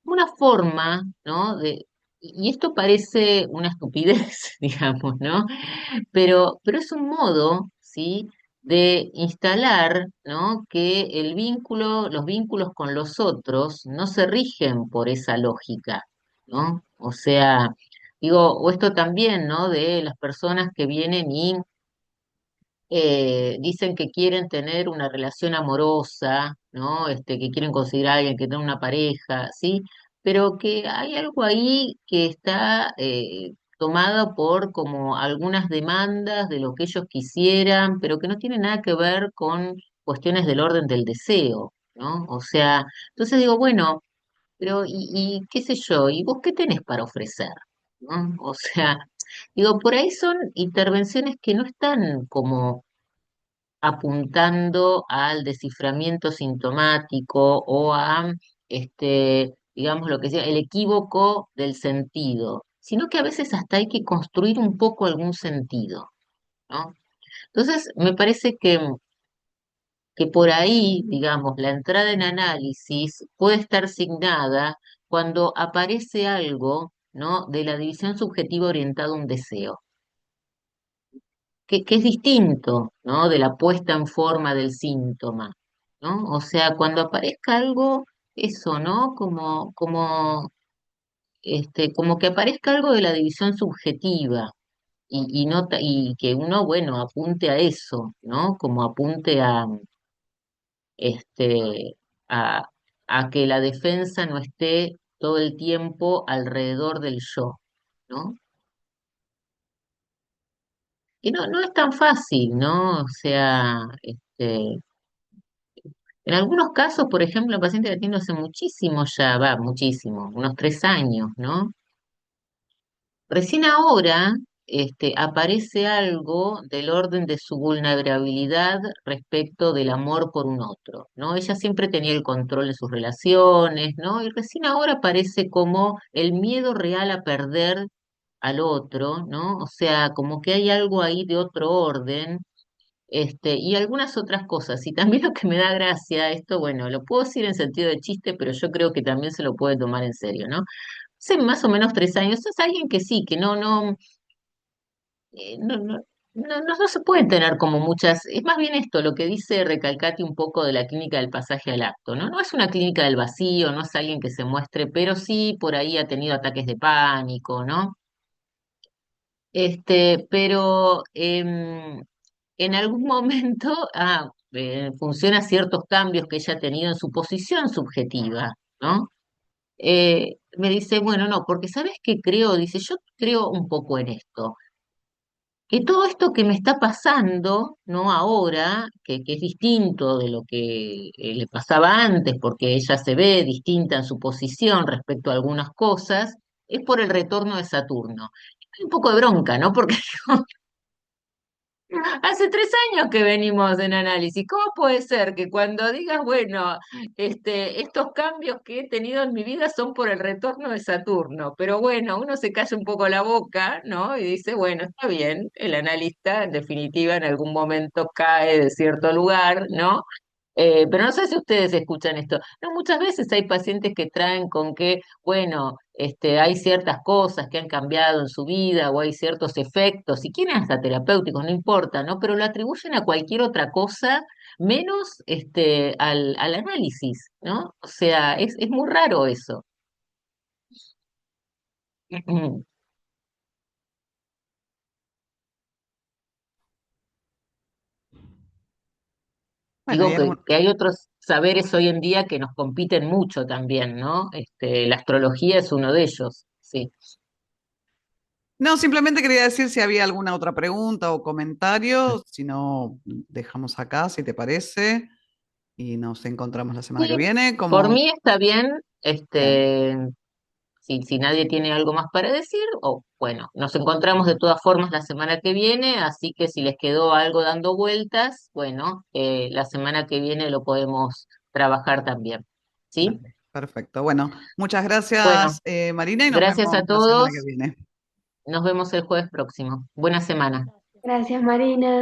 una forma, ¿no? Y esto parece una estupidez, digamos, ¿no? Pero es un modo, ¿sí? De instalar, ¿no? Que los vínculos con los otros no se rigen por esa lógica, ¿no? O sea, digo, o esto también, ¿no? De las personas que vienen y dicen que quieren tener una relación amorosa, ¿no? Que quieren conseguir a alguien, que tenga una pareja, ¿sí? Pero que hay algo ahí que está tomado por como algunas demandas de lo que ellos quisieran, pero que no tiene nada que ver con cuestiones del orden del deseo, ¿no? O sea, entonces digo, bueno, pero y qué sé yo, ¿y vos qué tenés para ofrecer? ¿No? O sea, digo, por ahí son intervenciones que no están como apuntando al desciframiento sintomático o a, digamos, lo que sea, el equívoco del sentido, sino que a veces hasta hay que construir un poco algún sentido, ¿no? Entonces, me parece que por ahí, digamos, la entrada en análisis puede estar signada cuando aparece algo, ¿no? De la división subjetiva orientada a un deseo, que es distinto, ¿no? De la puesta en forma del síntoma, ¿no? O sea, cuando aparezca algo, eso, ¿no? Como que aparezca algo de la división subjetiva y que uno, bueno, apunte a eso, ¿no? Como apunte este, a, a que la defensa no esté todo el tiempo alrededor del yo, ¿no? Y no es tan fácil, ¿no? O sea, en algunos casos, por ejemplo, el paciente que atiendo hace muchísimo ya, va, muchísimo, unos 3 años, ¿no? Recién ahora aparece algo del orden de su vulnerabilidad respecto del amor por un otro, ¿no? Ella siempre tenía el control de sus relaciones, ¿no? Y recién ahora aparece como el miedo real a perder al otro, ¿no? O sea, como que hay algo ahí de otro orden, y algunas otras cosas. Y también lo que me da gracia, esto, bueno, lo puedo decir en sentido de chiste, pero yo creo que también se lo puede tomar en serio, ¿no? Hace más o menos 3 años, es alguien que sí, que eh, no, no, no se pueden tener como muchas, es más bien esto, lo que dice Recalcati un poco de la clínica del pasaje al acto, ¿no? No es una clínica del vacío, no es alguien que se muestre, pero sí por ahí ha tenido ataques de pánico, ¿no? Pero en algún momento funciona ciertos cambios que ella ha tenido en su posición subjetiva, ¿no? Me dice, bueno, no, porque ¿sabes qué creo? Dice, yo creo un poco en esto, que todo esto que me está pasando, ¿no? Ahora, que es distinto de lo que le pasaba antes, porque ella se ve distinta en su posición respecto a algunas cosas, es por el retorno de Saturno. Hay un poco de bronca, ¿no? Porque hace 3 años que venimos en análisis. ¿Cómo puede ser que cuando digas, bueno, estos cambios que he tenido en mi vida son por el retorno de Saturno? Pero bueno, uno se calla un poco la boca, ¿no? Y dice, bueno, está bien, el analista en definitiva en algún momento cae de cierto lugar, ¿no? Pero no sé si ustedes escuchan esto. No, muchas veces hay pacientes que traen con que, bueno, hay ciertas cosas que han cambiado en su vida o hay ciertos efectos, y quieren hasta terapéuticos, no importa, ¿no? Pero lo atribuyen a cualquier otra cosa menos al análisis, ¿no? O sea, es muy raro eso. Bueno, Digo que hay otros saberes hoy en día que nos compiten mucho también, ¿no? La astrología es uno de ellos, sí. no, simplemente quería decir si había alguna otra pregunta o comentario, si no, dejamos acá, si te parece, y nos encontramos la semana que Sí, viene, por como mí está bien, bien. si nadie tiene algo más para decir, o bueno, nos encontramos de todas formas la semana que viene, así que si les quedó algo dando vueltas, bueno, la semana que viene lo podemos trabajar también. ¿Sí? Dale, perfecto. Bueno, muchas gracias, Bueno, Marina, y nos gracias vemos a la semana que todos, viene. nos vemos el jueves próximo. Buena semana. Gracias, Marina.